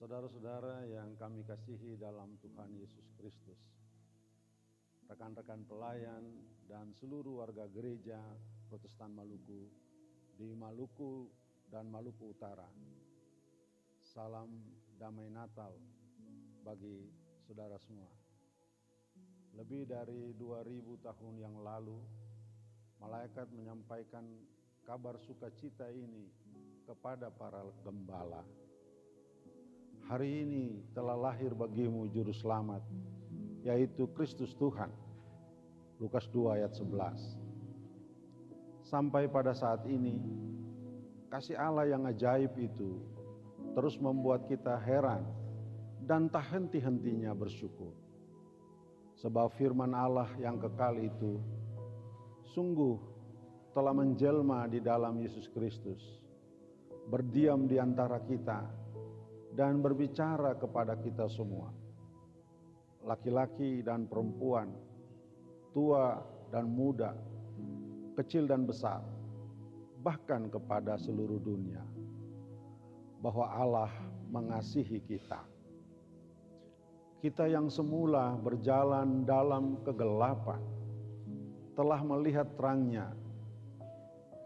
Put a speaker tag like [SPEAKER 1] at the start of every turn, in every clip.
[SPEAKER 1] Saudara-saudara yang kami kasihi dalam Tuhan Yesus Kristus, rekan-rekan pelayan dan seluruh warga gereja Protestan Maluku di Maluku dan Maluku Utara. Salam damai Natal bagi saudara semua. Lebih dari 2000 tahun yang lalu, malaikat menyampaikan kabar sukacita ini kepada para gembala. Hari ini telah lahir bagimu juru selamat, yaitu Kristus Tuhan. Lukas 2 ayat 11. Sampai pada saat ini, kasih Allah yang ajaib itu terus membuat kita heran dan tak henti-hentinya bersyukur. Sebab firman Allah yang kekal itu sungguh telah menjelma di dalam Yesus Kristus, berdiam di antara kita dan berbicara kepada kita semua, laki-laki dan perempuan, tua dan muda, kecil dan besar, bahkan kepada seluruh dunia, bahwa Allah mengasihi kita. Kita yang semula berjalan dalam kegelapan telah melihat terangnya.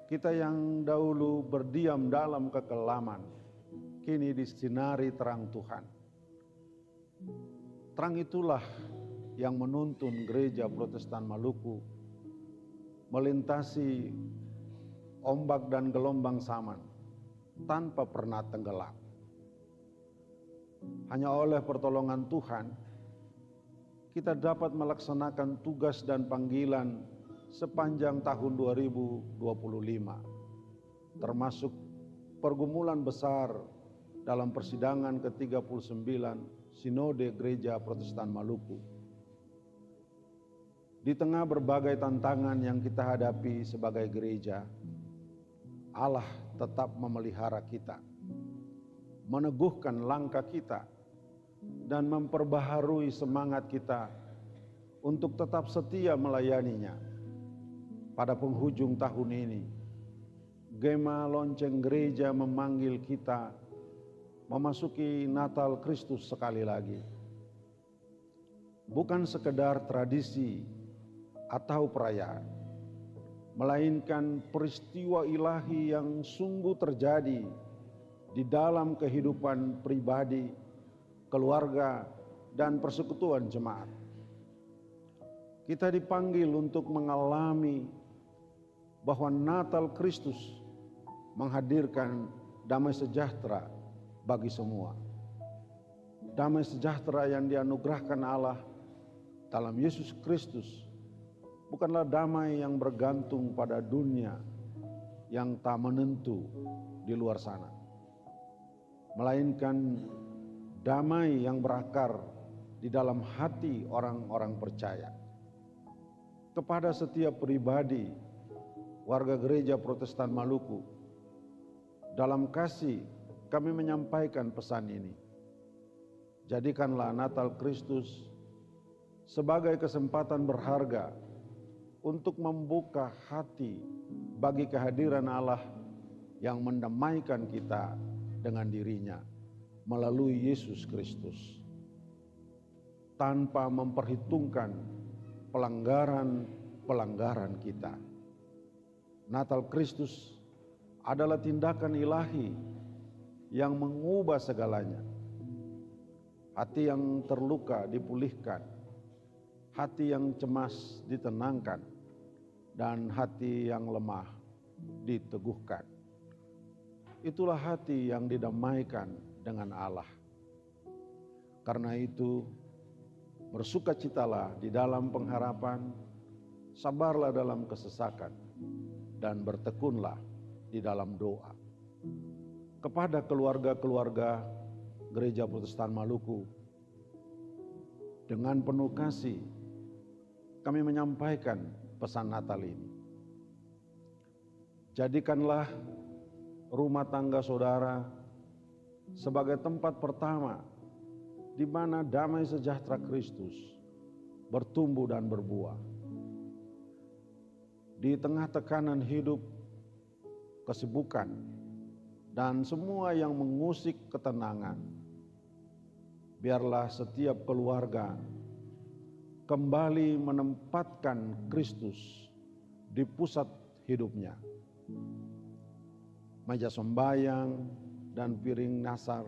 [SPEAKER 1] Kita yang dahulu berdiam dalam kekelaman kini disinari terang Tuhan. Terang itulah yang menuntun gereja Protestan Maluku melintasi ombak dan gelombang zaman tanpa pernah tenggelam. Hanya oleh pertolongan Tuhan kita dapat melaksanakan tugas dan panggilan sepanjang tahun 2025, termasuk pergumulan besar dalam persidangan ke-39 Sinode Gereja Protestan Maluku. Di tengah berbagai tantangan yang kita hadapi sebagai gereja, Allah tetap memelihara kita, meneguhkan langkah kita, dan memperbaharui semangat kita untuk tetap setia melayaninya. Pada penghujung tahun ini, Gema Lonceng Gereja memanggil kita memasuki Natal Kristus sekali lagi. Bukan sekedar tradisi atau perayaan, melainkan peristiwa ilahi yang sungguh terjadi di dalam kehidupan pribadi, keluarga, dan persekutuan jemaat. Kita dipanggil untuk mengalami bahwa Natal Kristus menghadirkan damai sejahtera bagi semua. Damai sejahtera yang dianugerahkan Allah dalam Yesus Kristus bukanlah damai yang bergantung pada dunia yang tak menentu di luar sana, melainkan damai yang berakar di dalam hati orang-orang percaya. Kepada setiap pribadi warga gereja Protestan Maluku, dalam kasih kami menyampaikan pesan ini. Jadikanlah Natal Kristus sebagai kesempatan berharga untuk membuka hati bagi kehadiran Allah yang mendamaikan kita dengan dirinya melalui Yesus Kristus, tanpa memperhitungkan pelanggaran kita. Natal Kristus adalah tindakan ilahi yang mengubah segalanya. Hati yang terluka dipulihkan, hati yang cemas ditenangkan, dan hati yang lemah diteguhkan. Itulah hati yang didamaikan dengan Allah. Karena itu, bersukacitalah di dalam pengharapan, sabarlah dalam kesesakan, dan bertekunlah di dalam doa. Kepada keluarga-keluarga Gereja Protestan Maluku, dengan penuh kasih kami menyampaikan pesan Natal ini. Jadikanlah rumah tangga saudara sebagai tempat pertama di mana damai sejahtera Kristus bertumbuh dan berbuah. Di tengah tekanan hidup, kesibukan, dan semua yang mengusik ketenangan, biarlah setiap keluarga kembali menempatkan Kristus di pusat hidupnya. Meja sembahyang dan piring nasar,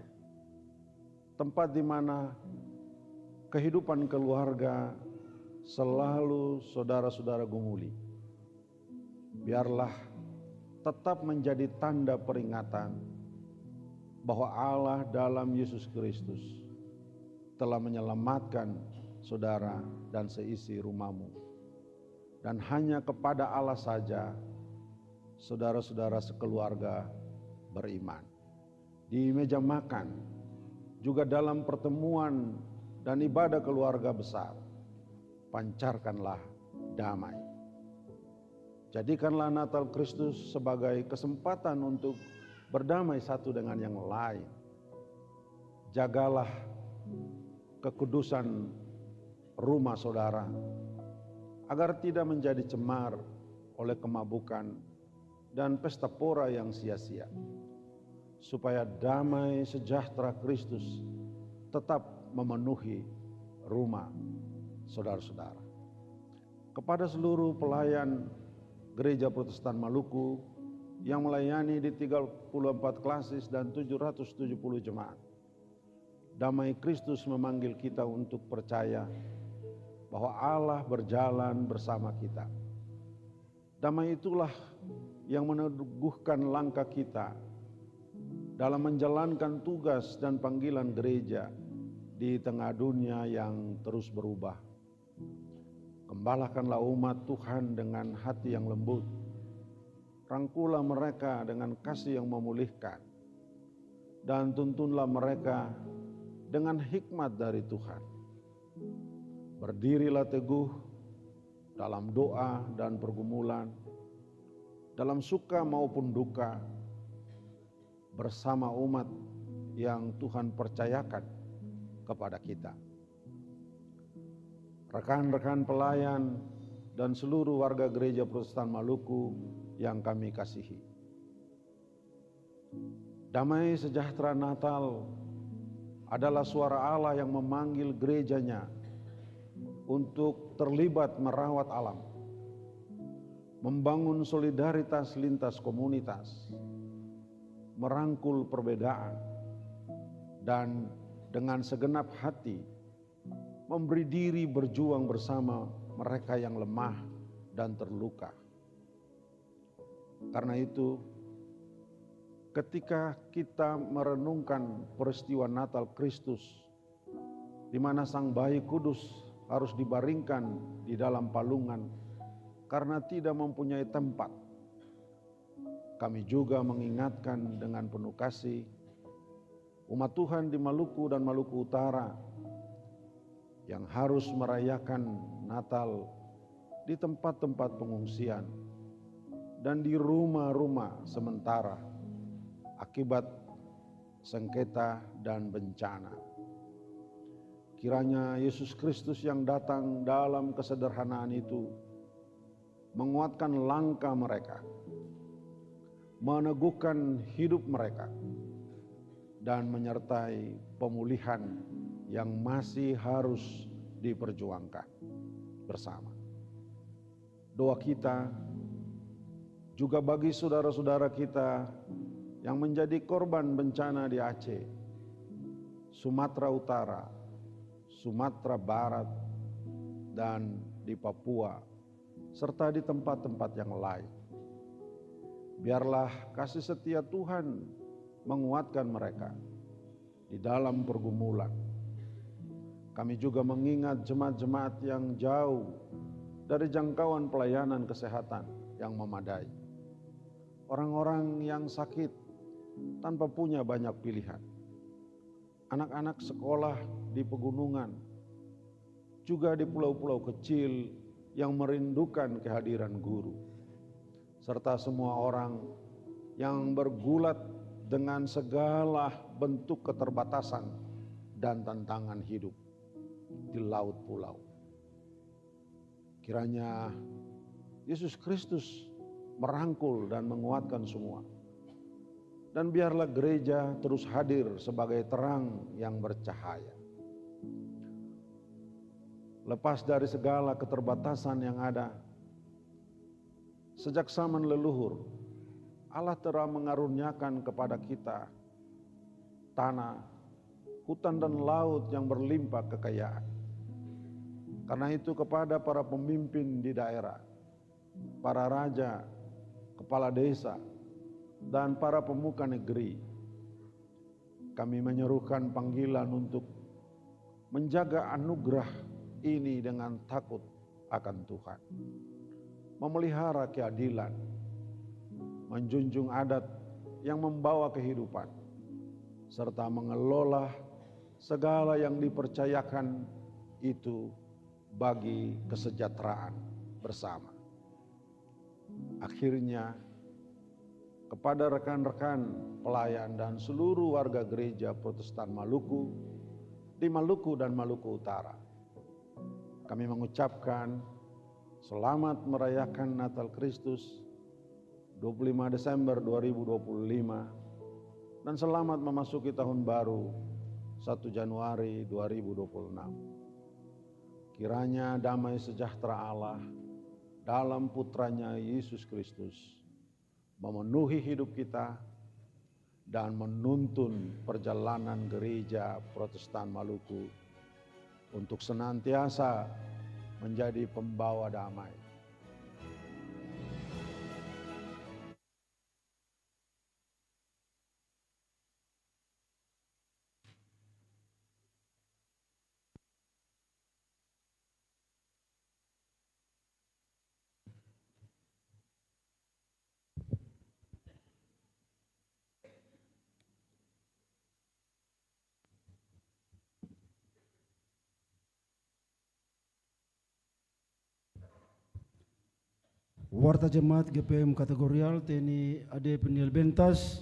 [SPEAKER 1] tempat di mana kehidupan keluarga selalu saudara-saudara gumuli. Biarlah tetap menjadi tanda peringatan bahwa Allah dalam Yesus Kristus telah menyelamatkan saudara dan seisi rumahmu. Dan hanya kepada Allah saja saudara-saudara sekeluarga beriman. Di meja makan, juga dalam pertemuan dan ibadah keluarga besar, pancarkanlah damai. Jadikanlah Natal Kristus sebagai kesempatan untuk berdamai satu dengan yang lain. Jagalah kekudusan rumah saudara, agar tidak menjadi cemar oleh kemabukan dan pesta pora yang sia-sia, supaya damai sejahtera Kristus tetap memenuhi rumah saudara-saudara. Kepada seluruh pelayan Gereja Protestan Maluku yang melayani di 34 klasis dan 770 jemaat, damai Kristus memanggil kita untuk percaya bahwa Allah berjalan bersama kita. Damai itulah yang meneguhkan langkah kita dalam menjalankan tugas dan panggilan gereja di tengah dunia yang terus berubah. Gembalakanlah umat Tuhan dengan hati yang lembut. Rangkulah mereka dengan kasih yang memulihkan. Dan tuntunlah mereka dengan hikmat dari Tuhan. Berdirilah teguh dalam doa dan pergumulan, dalam suka maupun duka, bersama umat yang Tuhan percayakan kepada kita. Rekan-rekan pelayan dan seluruh warga Gereja Protestan Maluku yang kami kasihi, damai sejahtera Natal adalah suara Allah yang memanggil gerejanya untuk terlibat merawat alam, membangun solidaritas lintas komunitas, merangkul perbedaan, dan dengan segenap hati memberi diri berjuang bersama mereka yang lemah dan terluka. Karena itu, ketika kita merenungkan peristiwa Natal Kristus, di mana Sang Bayi Kudus harus dibaringkan di dalam palungan karena tidak mempunyai tempat, kami juga mengingatkan dengan penuh kasih umat Tuhan di Maluku dan Maluku Utara yang harus merayakan Natal di tempat-tempat pengungsian dan di rumah-rumah sementara akibat sengketa dan bencana. Kiranya Yesus Kristus yang datang dalam kesederhanaan itu menguatkan langkah mereka, meneguhkan hidup mereka, dan menyertai pemulihan yang masih harus diperjuangkan bersama. Doa kita juga bagi saudara-saudara kita yang menjadi korban bencana di Aceh, Sumatera Utara, Sumatera Barat, dan di Papua, serta di tempat-tempat yang lain. Biarlah kasih setia Tuhan menguatkan mereka di dalam pergumulan. Kami juga mengingat jemaat-jemaat yang jauh dari jangkauan pelayanan kesehatan yang memadai. Orang-orang yang sakit tanpa punya banyak pilihan. Anak-anak sekolah di pegunungan, juga di pulau-pulau kecil yang merindukan kehadiran guru. Serta semua orang yang bergulat dengan segala bentuk keterbatasan dan tantangan hidup di laut pulau. Kiranya Yesus Kristus merangkul dan menguatkan semua. Dan biarlah gereja terus hadir sebagai terang yang bercahaya. Lepas dari segala keterbatasan yang ada, sejak zaman leluhur, Allah telah mengaruniakan kepada kita tanah, hutan dan laut yang berlimpah kekayaan. Karena itu kepada para pemimpin di daerah, para raja, kepala desa, dan para pemuka negeri, kami menyerukan panggilan untuk menjaga anugerah ini dengan takut akan Tuhan, memelihara keadilan, menjunjung adat yang membawa kehidupan, serta mengelola segala yang dipercayakan itu bagi kesejahteraan bersama. Akhirnya, kepada rekan-rekan pelayan dan seluruh warga gereja Protestan Maluku, di Maluku dan Maluku Utara, kami mengucapkan selamat merayakan Natal Kristus 25 Desember 2025 dan selamat memasuki tahun baru 1 Januari 2026. Kiranya damai sejahtera Allah dalam Putranya Yesus Kristus memenuhi hidup kita dan menuntun perjalanan gereja Protestan Maluku untuk senantiasa menjadi pembawa damai.
[SPEAKER 2] Warta Jemaat GPM Kategorial TNI AD Peniel Bentas,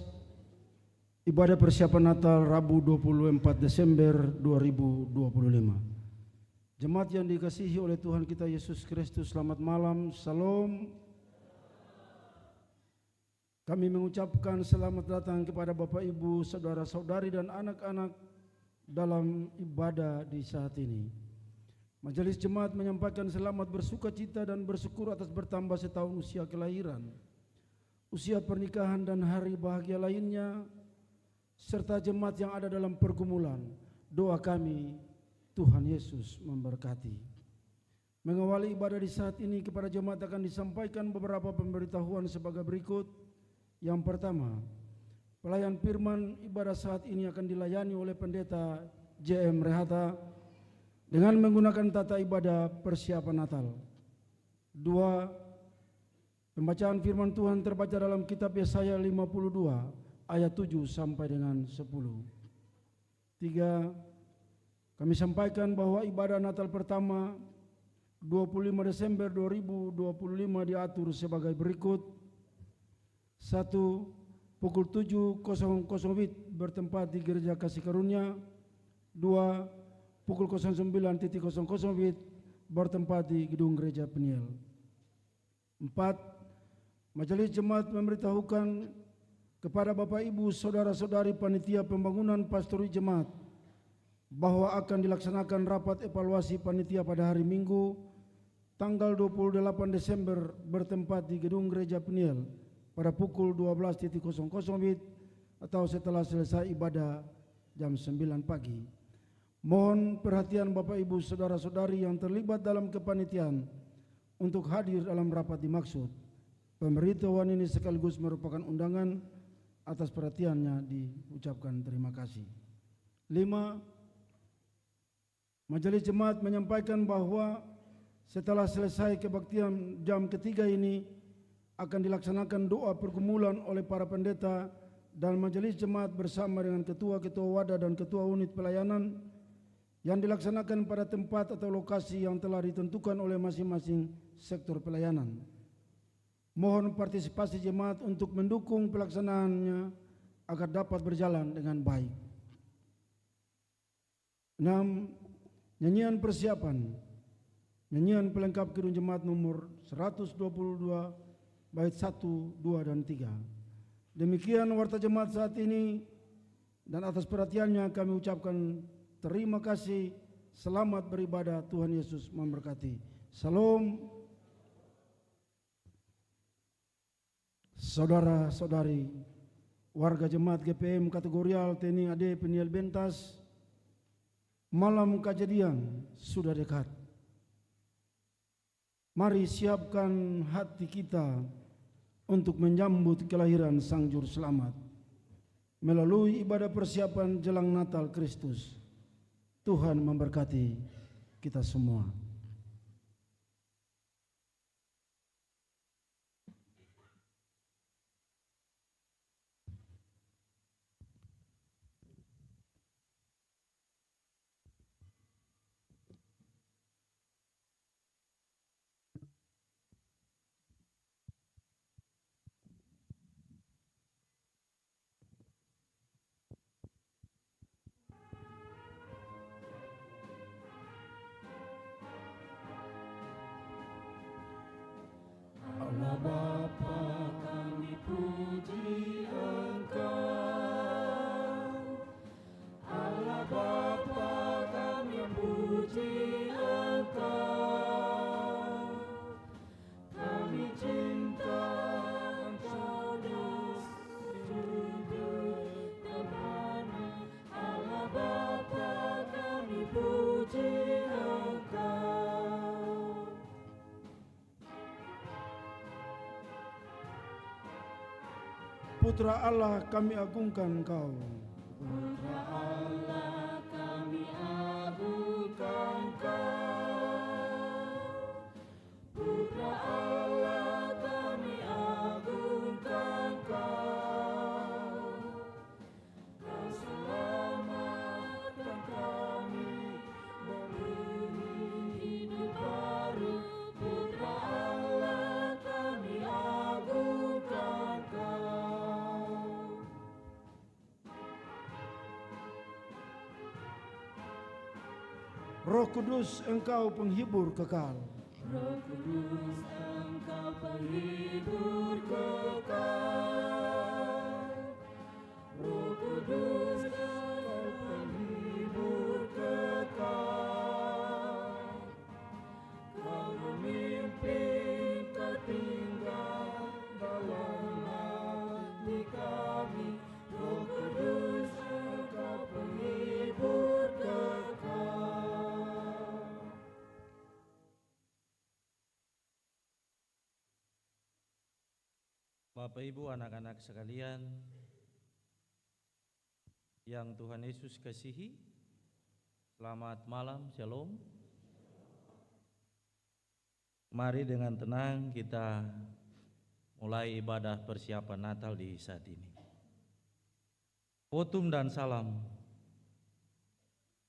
[SPEAKER 2] ibadah persiapan Natal Rabu 24 Desember 2025. Jemaat yang dikasihi oleh Tuhan kita Yesus Kristus, selamat malam, Salam. Kami mengucapkan selamat datang kepada Bapak Ibu, saudara-saudari dan anak-anak dalam ibadah di saat ini. Majelis Jemaat menyampaikan selamat bersuka cita dan bersyukur atas bertambah setahun usia kelahiran, usia pernikahan dan hari bahagia lainnya, serta jemaat yang ada dalam pergumulan. Doa kami, Tuhan Yesus memberkati. Mengawali ibadah di saat ini, kepada jemaat akan disampaikan beberapa pemberitahuan sebagai berikut. Yang pertama, pelayan firman ibadah saat ini akan dilayani oleh Pendeta JM Rehata dengan menggunakan tata ibadah persiapan Natal. 2. Pembacaan firman Tuhan terbaca dalam kitab Yesaya 52 ayat 7 sampai dengan 10. 3. Kami sampaikan bahwa ibadah Natal pertama 25 Desember 2025 diatur sebagai berikut. 1. Pukul 7.00 WIB bertempat di Gereja Kasih Karunia. 2. Pukul 09.00 WIB bertempat di Gedung Gereja Peniel. 4. Majelis Jemaat memberitahukan kepada Bapak Ibu, saudara-saudari panitia pembangunan pastori jemaat bahwa akan dilaksanakan rapat evaluasi panitia pada hari Minggu tanggal 28 Desember bertempat di Gedung Gereja Peniel pada pukul 12.00 WIB atau setelah selesai ibadah jam 9 pagi. Mohon perhatian Bapak Ibu saudara-saudari yang terlibat dalam kepanitiaan untuk hadir dalam rapat dimaksud. Pemberitahuan ini sekaligus merupakan undangan. Atas perhatiannya diucapkan terima kasih. 5. Majelis Jemaat menyampaikan bahwa setelah selesai kebaktian jam ketiga ini akan dilaksanakan doa pergumulan oleh para pendeta dan majelis jemaat bersama dengan ketua-ketua wadah dan ketua unit pelayanan yang dilaksanakan pada tempat atau lokasi yang telah ditentukan oleh masing-masing sektor pelayanan. Mohon partisipasi jemaat untuk mendukung pelaksanaannya agar dapat berjalan dengan baik. 6. Nyanyian persiapan. Nyanyian pelengkap Kidung Jemaat nomor 122 bait 1, 2, dan 3. Demikian warta jemaat saat ini, dan atas perhatiannya kami ucapkan terima kasih Selamat beribadah, Tuhan Yesus memberkati. Salam. Saudara-saudari, warga jemaat GPM Kategorial TNI AD Peniel Bentas, malam kejadian sudah dekat. Mari siapkan hati kita untuk menyambut kelahiran Sang Juru Selamat melalui ibadah persiapan jelang Natal Kristus. Tuhan memberkati kita semua.
[SPEAKER 3] Allah Bapa, kami puji Engkau. Allah Bapa, kami puji Engkau. Kami cinta Engkau dan sujud kepada Allah Bapa, kami puji Engkau.
[SPEAKER 2] Putra Allah, kami agungkan Engkau.
[SPEAKER 3] Putra Allah, kami agungkan Engkau. Putra Allah, kami agungkan Engkau. Kau selamatkan kami dari hidup baru. Putra Allah, kami agungkan Engkau.
[SPEAKER 2] Roh Kudus, Engkau penghibur kekal.
[SPEAKER 3] Roh Kudus, Engkau penghibur kekal. Roh Kudus, Engkau penghibur kekal. Kau memimpin, Kau tinggal dalam hati kami. Roh Kudus, Engkau penghibur kekal.
[SPEAKER 4] Bapak Ibu, anak-anak sekalian yang Tuhan Yesus kasihi, selamat malam, shalom. Mari dengan tenang kita mulai ibadah persiapan Natal di saat ini. Votum dan salam.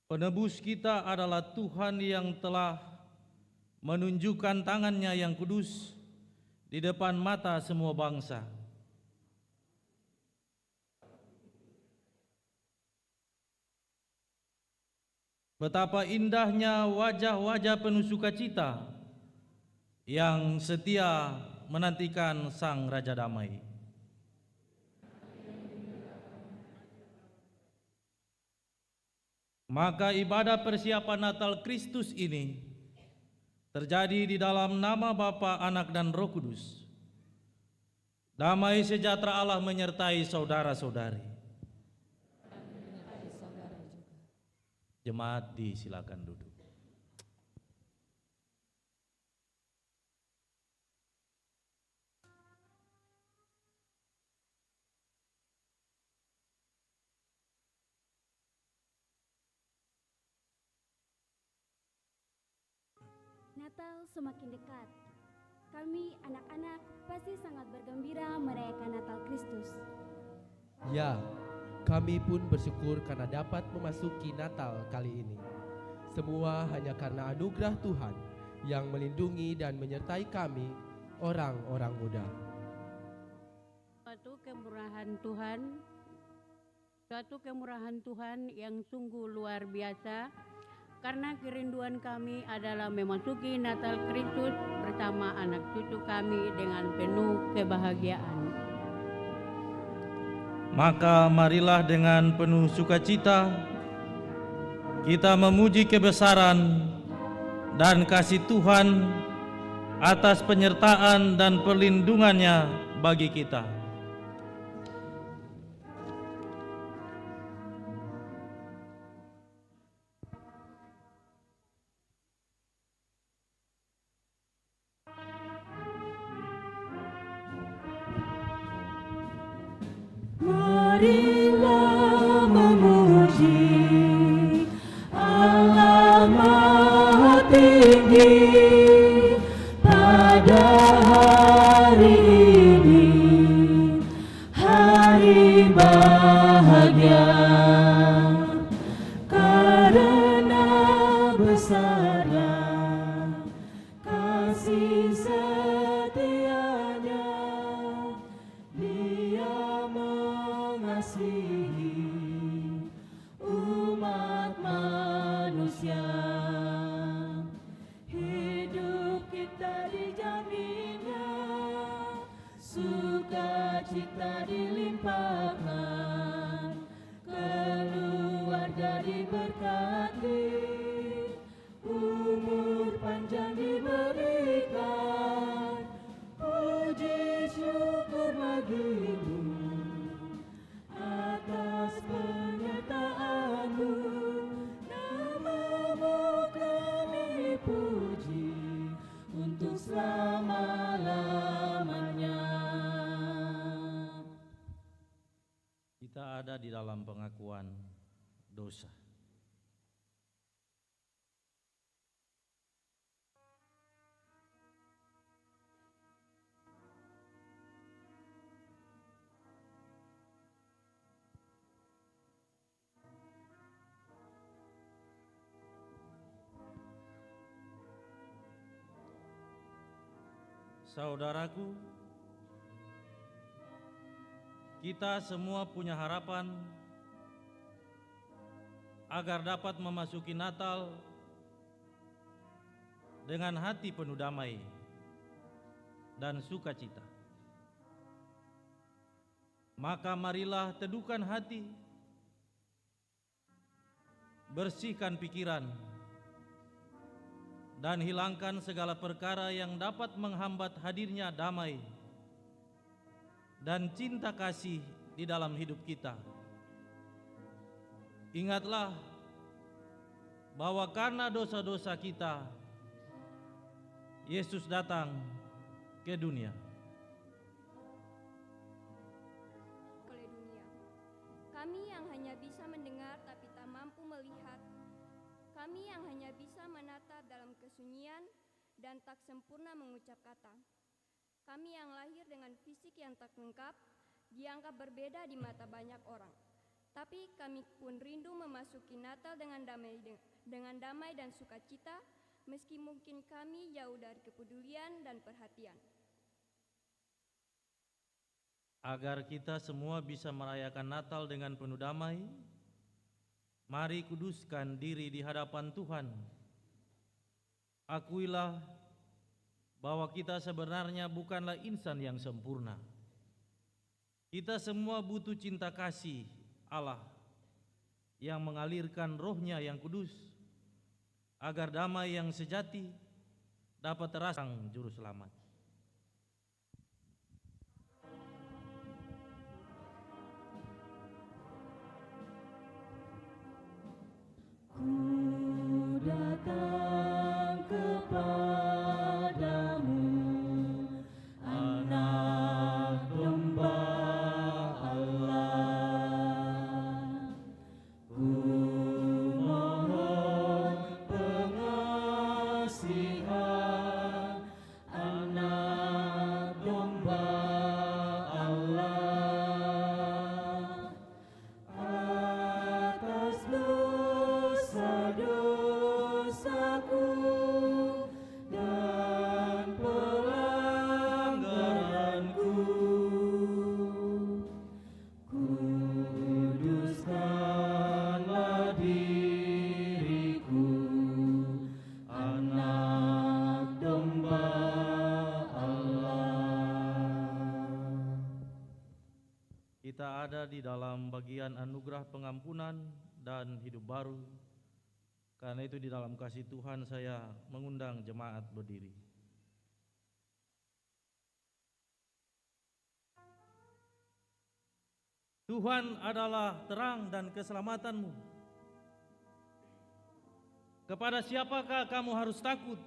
[SPEAKER 4] Penebus kita adalah Tuhan yang telah menunjukkan tangannya yang kudus di depan mata semua bangsa. Betapa indahnya wajah-wajah penuh sukacita yang setia menantikan Sang Raja Damai. Maka ibadah persiapan Natal Kristus ini terjadi di dalam nama Bapa, Anak, dan Roh Kudus. Damai sejahtera Allah menyertai saudara-saudari. Jemaat disilakan duduk.
[SPEAKER 5] Natal semakin dekat. Kami anak-anak pasti sangat bergembira merayakan Natal Kristus.
[SPEAKER 6] Ya, kami pun bersyukur karena dapat memasuki Natal kali ini. Semua hanya karena anugerah Tuhan yang melindungi dan menyertai kami, orang-orang muda.
[SPEAKER 7] Suatu kemurahan Tuhan yang sungguh luar biasa, karena kerinduan kami adalah memasuki Natal Kristus bersama anak cucu kami dengan penuh kebahagiaan.
[SPEAKER 4] Maka marilah dengan penuh sukacita Kita memuji kebesaran dan kasih Tuhan atas penyertaan dan perlindungannya bagi kita.
[SPEAKER 3] Marilah memuji Allah Maha Tinggi pada hari ini, hari bahagia, karena besarnya kasih setianya. Dia mengasihi umat manusia. Hidup kita dijaminnya, sukacita dilimpahkan, keluarga diberkati, umur panjang diberikan. Puji syukur bagimu atas penyertaan-Mu, nama-Mu kami puji untuk selama-lamanya.
[SPEAKER 4] Kita ada di dalam pengakuan dosa. Saudaraku, kita semua punya harapan agar dapat memasuki Natal dengan hati penuh damai dan sukacita. Maka marilah teduhkan hati, bersihkan pikiran, dan hilangkan segala perkara yang dapat menghambat hadirnya damai dan cinta kasih di dalam hidup kita. Ingatlah bahwa karena dosa-dosa kita, Yesus datang ke dunia.
[SPEAKER 5] Oleh dunia, kami yang hanya bisa mendengar tapi tak mampu melihat, kami yang hanya bisa menatap dalam kesunyian dan tak sempurna mengucap kata. Kami yang lahir dengan fisik yang tak lengkap, dianggap berbeda di mata banyak orang. Tapi kami pun rindu memasuki Natal dengan damai dan sukacita, meski mungkin kami jauh dari kepedulian dan perhatian.
[SPEAKER 4] Agar kita semua bisa merayakan Natal dengan penuh damai, mari kuduskan diri di hadapan Tuhan. Akuilah bahwa kita sebenarnya bukanlah insan yang sempurna. Kita semua butuh cinta kasih Allah yang mengalirkan roh-Nya yang kudus, agar damai yang sejati dapat terasa juru selamat.
[SPEAKER 3] Ku datang kepadamu, Anak Domba Allah. Ku mohon pengasihan, Anak Domba Allah. Atas dosa-dosaku dan pelanggaranku, kuduskanlah diriku, Anak Domba Allah.
[SPEAKER 4] Kita ada di dalam bagian anugerah pengampunan dan hidup baru Karena itu di dalam kasih Tuhan saya mengundang jemaat berdiri. Tuhan adalah terang dan keselamatanmu. Kepada siapakah kamu harus takut?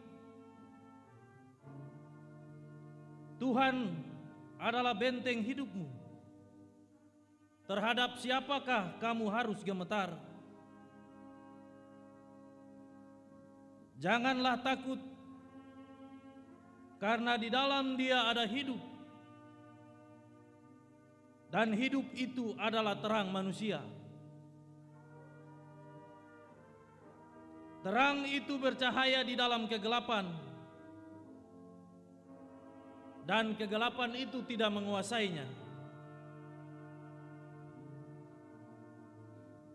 [SPEAKER 4] Tuhan adalah benteng hidupmu. Terhadap siapakah kamu harus gemetar? Janganlah takut, karena di dalam Dia ada hidup. Dan hidup itu adalah terang manusia. Terang itu bercahaya di dalam kegelapan, dan kegelapan itu tidak menguasainya.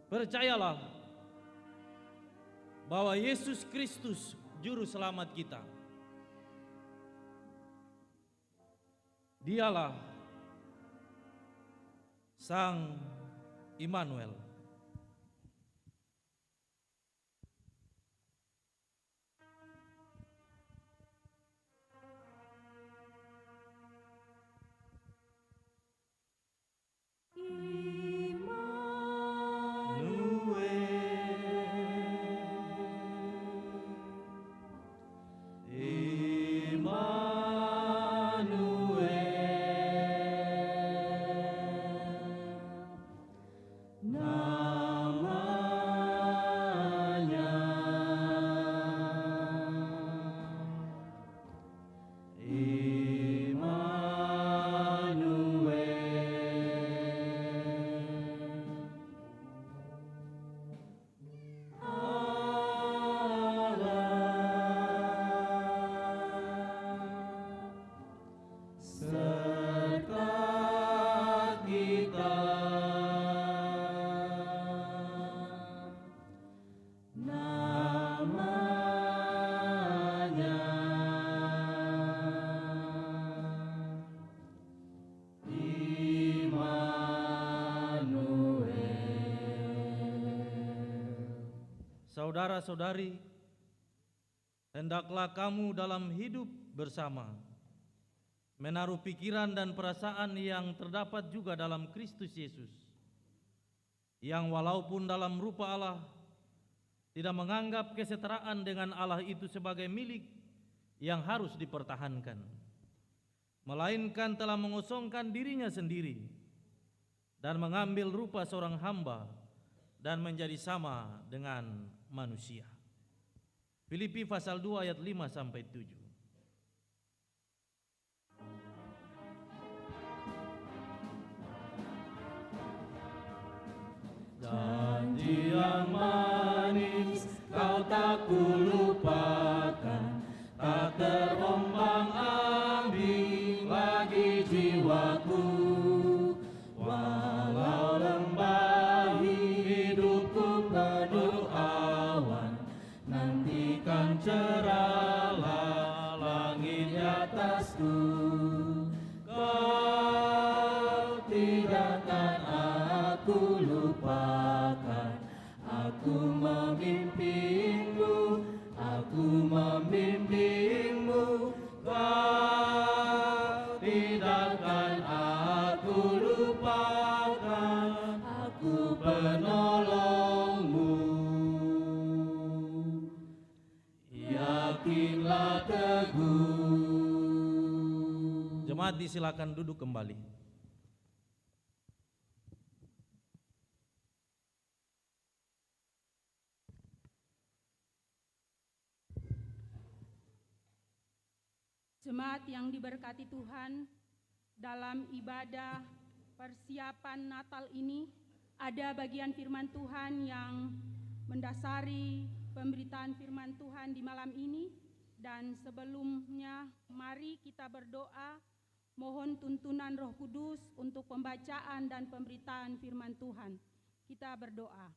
[SPEAKER 4] Percayalah bahwa Yesus Kristus juru selamat kita. Dialah Sang Immanuel. Saudara-saudari, hendaklah kamu dalam hidup bersama menaruh pikiran dan perasaan yang terdapat juga dalam Kristus Yesus, yang walaupun dalam rupa Allah tidak menganggap kesetaraan dengan Allah itu sebagai milik yang harus dipertahankan, melainkan telah mengosongkan dirinya sendiri dan mengambil rupa seorang hamba dan menjadi sama dengan manusia. Filipi pasal 2 ayat 5 sampai 7.
[SPEAKER 3] Janji yang manis kau tak kulupakan, tak terombang-ambing lagi jiwaku. Walau lembah hidupku penuh awan, nantikan cerahlah langit di atasku. Kau tidak akan aku lupakan, aku membimbingmu, aku membimbingmu. Kau tidak akan aku lupakan, aku penolongmu. Yakinlah teguh.
[SPEAKER 4] Jemaat disilakan duduk kembali.
[SPEAKER 8] Jemaat yang diberkati Tuhan, dalam ibadah persiapan Natal ini ada bagian firman Tuhan yang mendasari pemberitaan firman Tuhan di malam ini. Dan sebelumnya mari kita berdoa mohon tuntunan Roh Kudus untuk pembacaan dan pemberitaan firman Tuhan. Kita berdoa.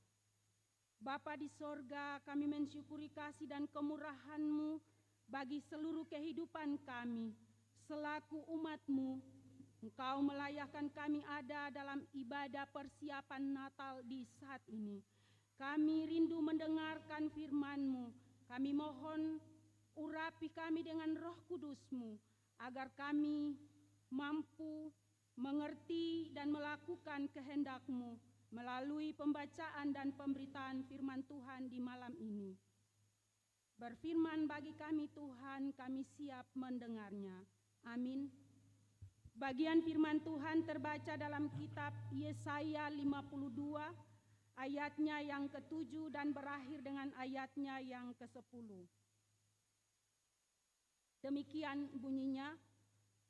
[SPEAKER 8] Bapa di sorga, kami mensyukuri kasih dan kemurahan-Mu bagi seluruh kehidupan kami. Selaku umat-Mu, Engkau melayakkan kami ada dalam ibadah persiapan Natal di saat ini. Kami rindu mendengarkan firman-Mu. Kami mohon urapi kami dengan Roh Kudus-Mu, agar kami mampu mengerti dan melakukan kehendak-Mu melalui pembacaan dan pemberitaan firman Tuhan di malam ini. Berfirman bagi kami Tuhan, kami siap mendengarnya. Amin. Bagian firman Tuhan terbaca dalam kitab Yesaya 52, ayatnya yang ke-7 dan berakhir dengan ayatnya yang ke-10. Demikian bunyinya,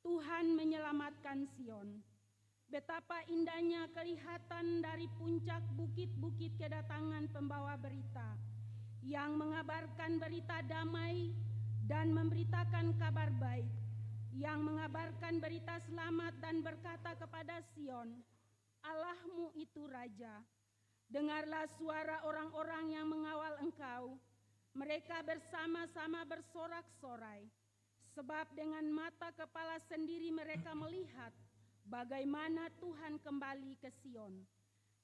[SPEAKER 8] Tuhan menyelamatkan Sion. Betapa indahnya kelihatan dari puncak bukit-bukit kedatangan pembawa berita, yang mengabarkan berita damai dan memberitakan kabar baik, yang mengabarkan berita selamat dan berkata kepada Sion, Allahmu itu Raja. Dengarlah suara orang-orang yang mengawal Engkau, mereka bersama-sama bersorak-sorai, sebab dengan mata kepala sendiri mereka melihat bagaimana Tuhan kembali ke Sion.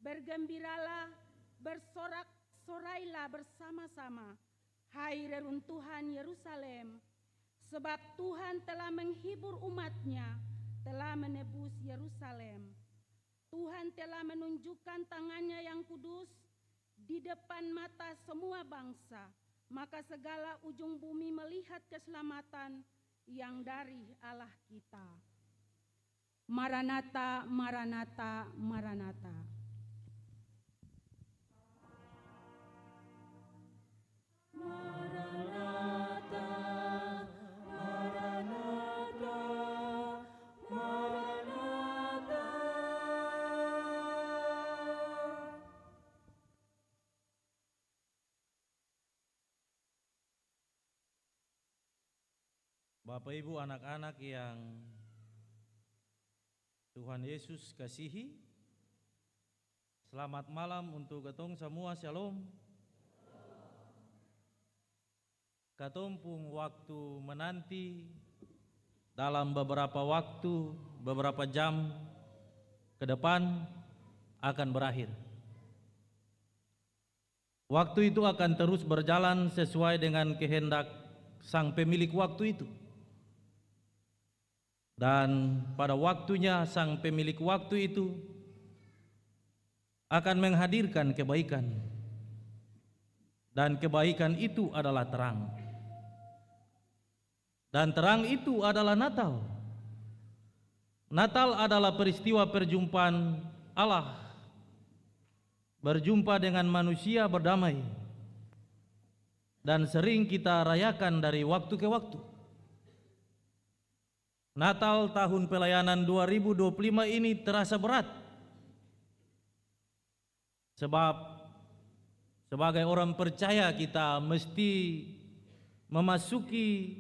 [SPEAKER 8] Bergembiralah, bersorak-sorailah bersama-sama, hai reruntuhan Yerusalem, sebab Tuhan telah menghibur umat-Nya, telah menebus Yerusalem. Tuhan telah menunjukkan tangan-Nya yang kudus di depan mata semua bangsa, maka segala ujung bumi melihat keselamatan yang dari Allah kita. Maranatha, Maranatha, Maranatha.
[SPEAKER 3] Maranatha, Maranatha, Maranatha.
[SPEAKER 4] Bapak Ibu, anak-anak yang Tuhan Yesus kasihi, selamat malam untuk ketong semua, shalom. Katompung waktu menanti dalam beberapa waktu, beberapa jam ke depan akan berakhir. Waktu itu akan terus berjalan sesuai dengan kehendak sang pemilik waktu itu. Dan pada waktunya sang pemilik waktu itu akan menghadirkan kebaikan. Dan kebaikan itu adalah terang. Dan terang itu adalah Natal. Natal adalah peristiwa perjumpaan Allah berjumpa dengan manusia berdamai. Dan sering kita rayakan dari waktu ke waktu. Natal tahun pelayanan 2025 ini terasa berat. Sebab sebagai orang percaya kita mesti memasuki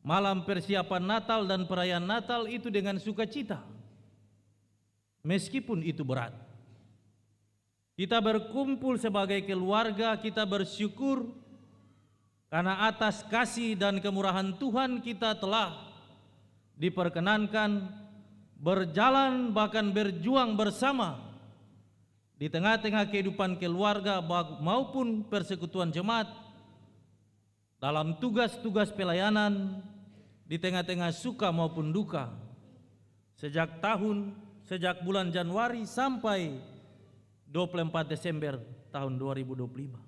[SPEAKER 4] malam persiapan Natal dan perayaan Natal itu dengan sukacita. Meskipun itu berat. Kita berkumpul sebagai keluarga, kita bersyukur karena atas kasih dan kemurahan Tuhan kita telah diperkenankan berjalan bahkan berjuang bersama di tengah-tengah kehidupan keluarga maupun persekutuan jemaat dalam tugas-tugas pelayanan di tengah-tengah suka maupun duka sejak bulan Januari sampai 24 Desember tahun 2025.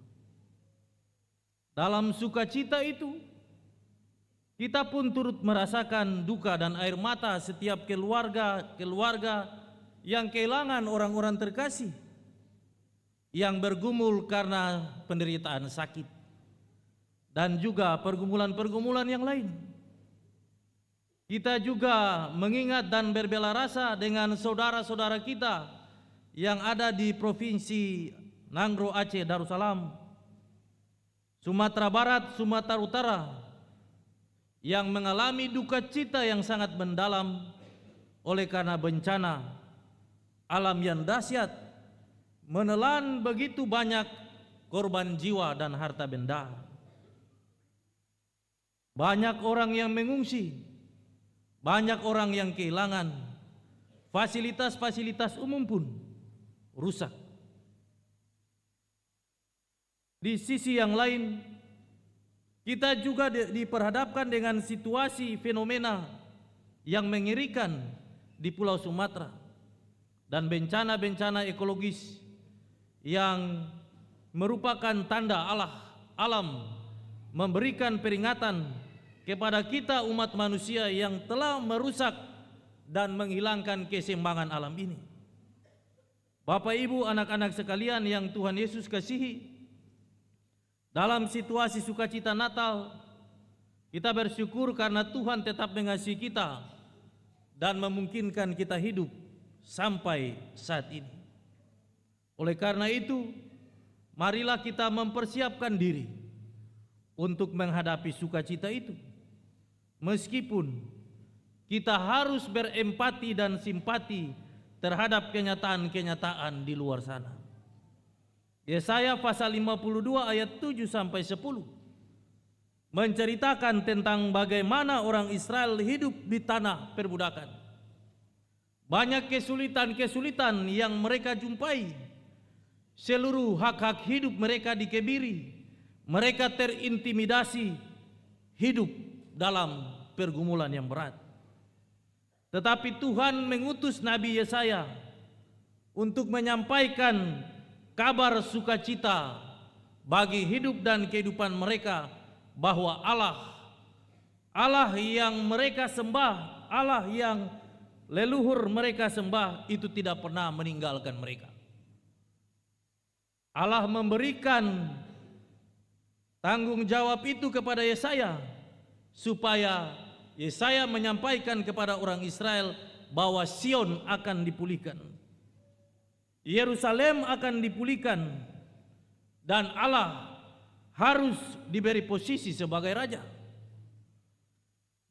[SPEAKER 4] Dalam sukacita itu kita pun turut merasakan duka dan air mata setiap keluarga yang kehilangan orang-orang terkasih, yang bergumul karena penderitaan sakit, dan juga pergumulan-pergumulan yang lain. Kita juga mengingat dan berbela rasa dengan saudara-saudara kita yang ada di Provinsi Nangro Aceh Darussalam, Sumatera Barat, Sumatera Utara, yang mengalami duka cita yang sangat mendalam oleh karena bencana alam yang dahsyat menelan begitu banyak korban jiwa dan harta benda. Banyak orang yang mengungsi, banyak orang yang kehilangan, fasilitas-fasilitas umum pun rusak. di sisi yang lain, kita juga diperhadapkan dengan situasi fenomena yang mengerikan di Pulau Sumatera dan bencana-bencana ekologis yang merupakan tanda alam memberikan peringatan kepada kita umat manusia yang telah merusak dan menghilangkan keseimbangan alam ini. Bapak Ibu, anak-anak sekalian yang Tuhan Yesus kasihi, dalam situasi sukacita Natal, kita bersyukur karena Tuhan tetap mengasihi kita dan memungkinkan kita hidup sampai saat ini. Oleh karena itu, marilah kita mempersiapkan diri untuk menghadapi sukacita itu. Meskipun kita harus berempati dan simpati terhadap kenyataan-kenyataan di luar sana. Yesaya pasal 52 ayat 7 sampai 10 menceritakan tentang bagaimana orang Israel hidup di tanah perbudakan. Banyak kesulitan-kesulitan yang mereka jumpai. Seluruh hak-hak hidup mereka dikebiri. Mereka terintimidasi, hidup dalam pergumulan yang berat. Tetapi Tuhan mengutus Nabi Yesaya untuk menyampaikan kabar sukacita bagi hidup dan kehidupan mereka, bahwa Allah yang mereka sembah, Allah yang leluhur mereka sembah itu tidak pernah meninggalkan mereka. Allah memberikan tanggung jawab itu kepada Yesaya supaya Yesaya menyampaikan kepada orang Israel bahwa Sion akan dipulihkan, Yerusalem akan dipulihkan, dan Allah harus diberi posisi sebagai raja.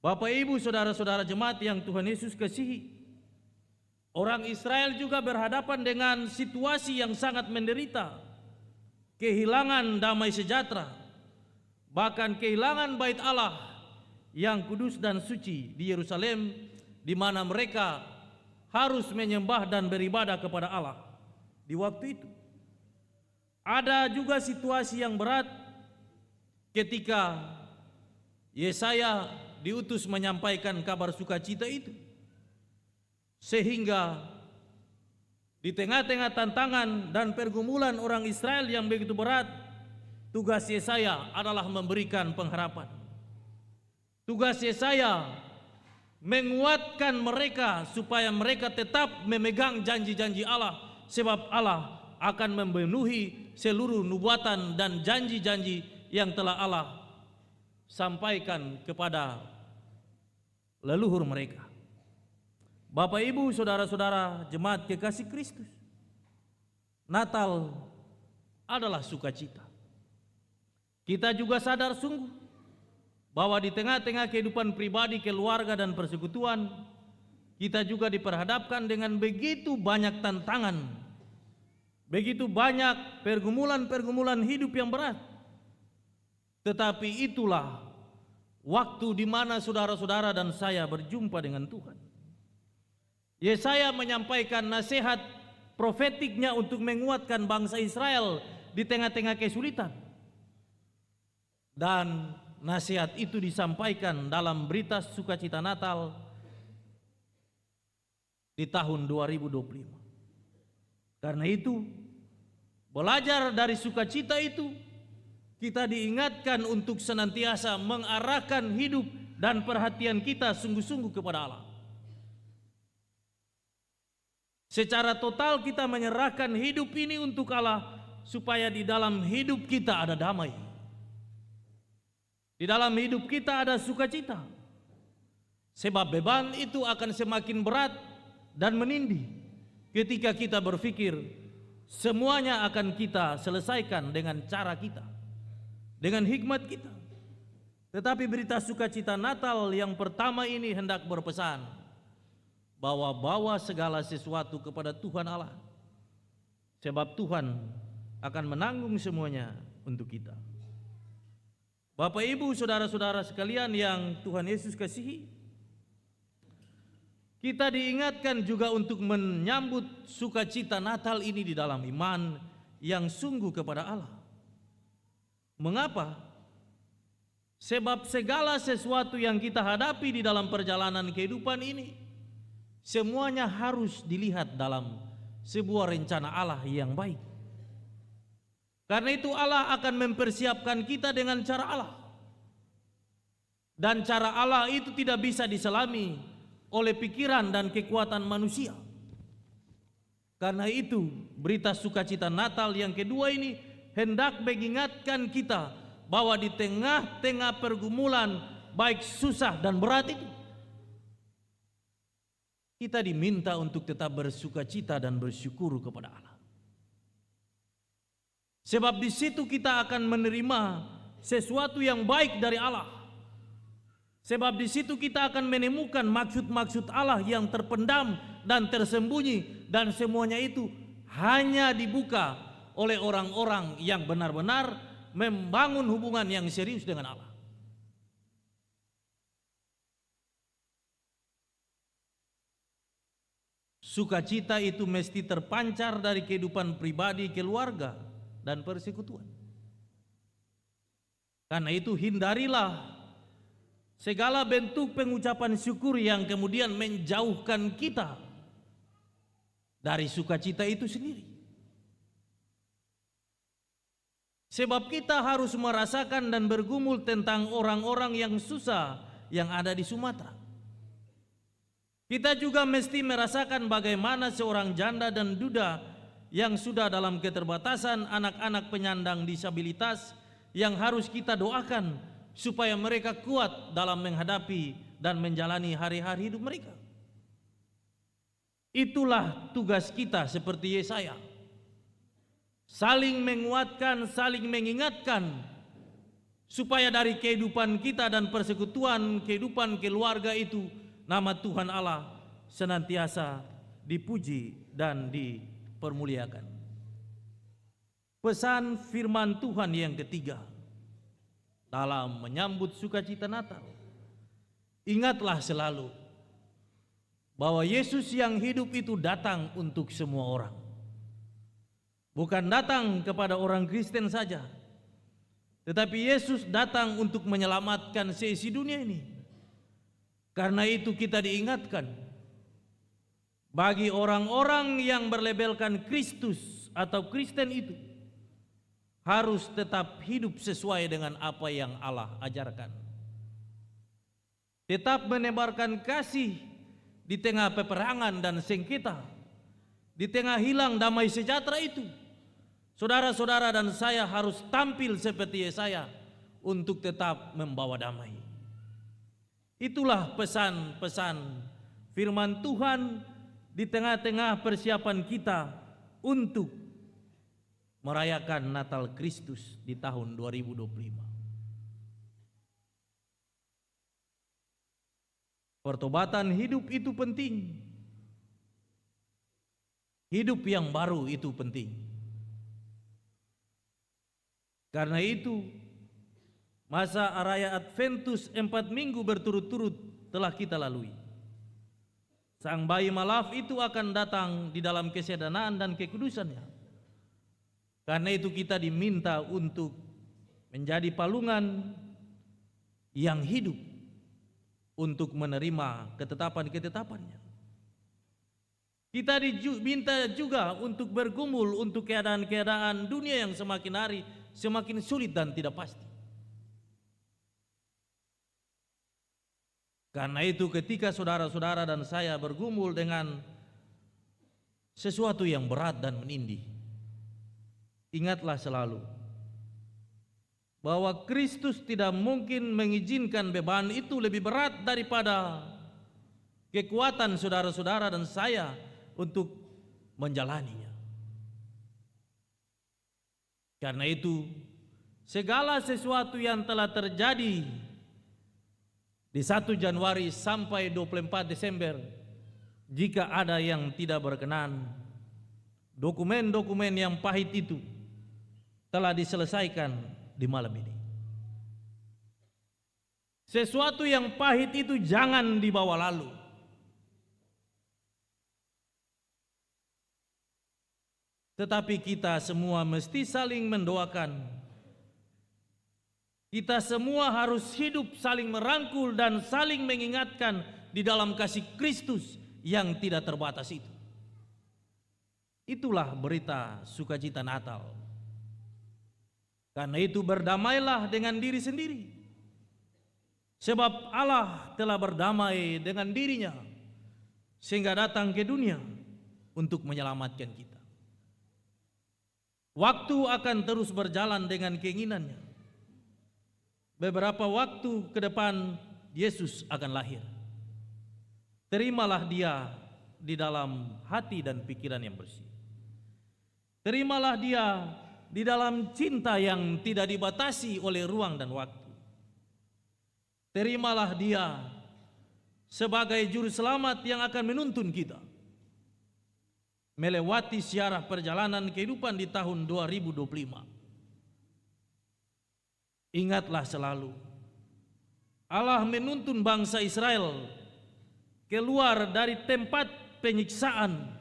[SPEAKER 4] Bapak Ibu, saudara-saudara jemaat yang Tuhan Yesus kasihi, orang Israel juga berhadapan dengan situasi yang sangat menderita, kehilangan damai sejahtera, bahkan kehilangan bait Allah yang kudus dan suci di Yerusalem, di mana mereka harus menyembah dan beribadah kepada Allah di waktu itu. Ada juga situasi yang berat ketika Yesaya diutus menyampaikan kabar sukacita itu, sehingga di tengah-tengah tantangan dan pergumulan orang Israel yang begitu berat, tugas Yesaya adalah memberikan pengharapan. Tugas Yesaya menguatkan mereka supaya mereka tetap memegang janji-janji Allah, sebab Allah akan memenuhi seluruh nubuatan dan janji-janji yang telah Allah sampaikan kepada leluhur mereka. Bapak Ibu, saudara-saudara jemaat kekasih Kristus, Natal adalah sukacita. Kita juga sadar sungguh bahwa di tengah-tengah kehidupan pribadi, keluarga, dan persekutuan, kita juga diperhadapkan dengan begitu banyak tantangan, begitu banyak pergumulan-pergumulan hidup yang berat. Tetapi itulah waktu di mana saudara-saudara dan saya berjumpa dengan Tuhan. Yesaya menyampaikan nasihat profetiknya untuk menguatkan bangsa Israel di tengah-tengah kesulitan. Dan nasihat itu disampaikan dalam berita sukacita Natal di tahun 2025. Karena itu, belajar dari sukacita itu, kita diingatkan untuk senantiasa mengarahkan hidup dan perhatian kita sungguh-sungguh kepada Allah. Secara total kita menyerahkan hidup ini untuk Allah, supaya di dalam hidup kita ada damai. Di dalam hidup kita ada sukacita. Sebab beban itu akan semakin berat dan menindih ketika kita berpikir semuanya akan kita selesaikan dengan cara kita, dengan hikmat kita. Tetapi berita sukacita Natal yang pertama ini hendak berpesan bahwa bawa segala sesuatu kepada Tuhan Allah, sebab Tuhan akan menanggung semuanya untuk kita. Bapak Ibu, saudara-saudara sekalian yang Tuhan Yesus kasihi, kita diingatkan juga untuk menyambut sukacita Natal ini di dalam iman yang sungguh kepada Allah. Mengapa? Sebab segala sesuatu yang kita hadapi di dalam perjalanan kehidupan ini, semuanya harus dilihat dalam sebuah rencana Allah yang baik. Karena itu Allah akan mempersiapkan kita dengan cara Allah. Dan cara Allah itu tidak bisa diselami oleh pikiran dan kekuatan manusia. Karena itu berita sukacita Natal yang kedua ini hendak mengingatkan kita bahwa di tengah-tengah pergumulan baik susah dan berat itu, kita diminta untuk tetap bersukacita dan bersyukur kepada Allah. Sebab di situ kita akan menerima sesuatu yang baik dari Allah. Sebab di situ kita akan menemukan maksud-maksud Allah yang terpendam dan tersembunyi, dan semuanya itu hanya dibuka oleh orang-orang yang benar-benar membangun hubungan yang serius dengan Allah. Sukacita itu mesti terpancar dari kehidupan pribadi, keluarga, dan persekutuan. Karena itu hindarilah segala bentuk pengucapan syukur yang kemudian menjauhkan kita dari sukacita itu sendiri. Sebab kita harus merasakan dan bergumul tentang orang-orang yang susah yang ada di Sumatera. Kita juga mesti merasakan bagaimana seorang janda dan duda yang sudah dalam keterbatasan, anak-anak penyandang disabilitas yang harus kita doakan supaya mereka kuat dalam menghadapi dan menjalani hari-hari hidup mereka. Itulah tugas kita seperti Yesaya. Saling menguatkan, saling mengingatkan supaya dari kehidupan kita dan persekutuan kehidupan keluarga itu nama Tuhan Allah senantiasa dipuji dan dipermuliakan. Pesan firman Tuhan yang ketiga dalam menyambut sukacita Natal. Ingatlah selalu bahwa Yesus yang hidup itu datang untuk semua orang. Bukan datang kepada orang Kristen saja, tetapi Yesus datang untuk menyelamatkan seisi dunia ini. Karena itu kita diingatkan, bagi orang-orang yang berlabelkan Kristus atau Kristen itu harus tetap hidup sesuai dengan apa yang Allah ajarkan. Tetap menebarkan kasih di tengah peperangan dan sengketa, di tengah hilang damai sejahtera itu. Saudara-saudara dan saya harus tampil seperti Yesaya untuk tetap membawa damai. Itulah pesan-pesan firman Tuhan di tengah-tengah persiapan kita untuk merayakan Natal Kristus di tahun 2025. Pertobatan hidup itu penting. Hidup yang baru itu penting. Karena itu masa raya Adventus 4 minggu berturut-turut telah kita lalui. Sang bayi malaf itu akan datang di dalam kesederhanaan dan kekudusannya. Karena itu kita diminta untuk menjadi palungan yang hidup untuk menerima ketetapan-ketetapannya. Kita diminta juga untuk bergumul untuk keadaan-keadaan dunia yang semakin hari semakin sulit dan tidak pasti. Karena itu ketika saudara-saudara dan saya bergumul dengan sesuatu yang berat dan menindih, ingatlah selalu bahwa Kristus tidak mungkin mengizinkan beban itu lebih berat daripada kekuatan saudara-saudara dan saya untuk menjalaninya. Karena itu segala sesuatu yang telah terjadi di 1 Januari sampai 24 Desember, jika ada yang tidak berkenan, dokumen-dokumen yang pahit itu telah diselesaikan di malam ini. Sesuatu yang pahit itu jangan dibawa lalu. Tetapi kita semua mesti saling mendoakan Kita semua harus hidup saling merangkul dan saling mengingatkan di dalam kasih Kristus yang tidak terbatas itu. Itulah berita sukacita Natal. Karena itu berdamailah dengan diri sendiri. Sebab Allah telah berdamai dengan dirinya sehingga datang ke dunia untuk menyelamatkan kita. Waktu akan terus berjalan dengan keinginannya. Beberapa waktu ke depan Yesus akan lahir. Terimalah dia di dalam hati dan pikiran yang bersih. Terimalah dia di dalam cinta yang tidak dibatasi oleh ruang dan waktu. Terimalah dia sebagai juru selamat yang akan menuntun kita melewati syarah perjalanan kehidupan di tahun 2025. Ingatlah selalu, Allah menuntun bangsa Israel keluar dari tempat penyiksaan.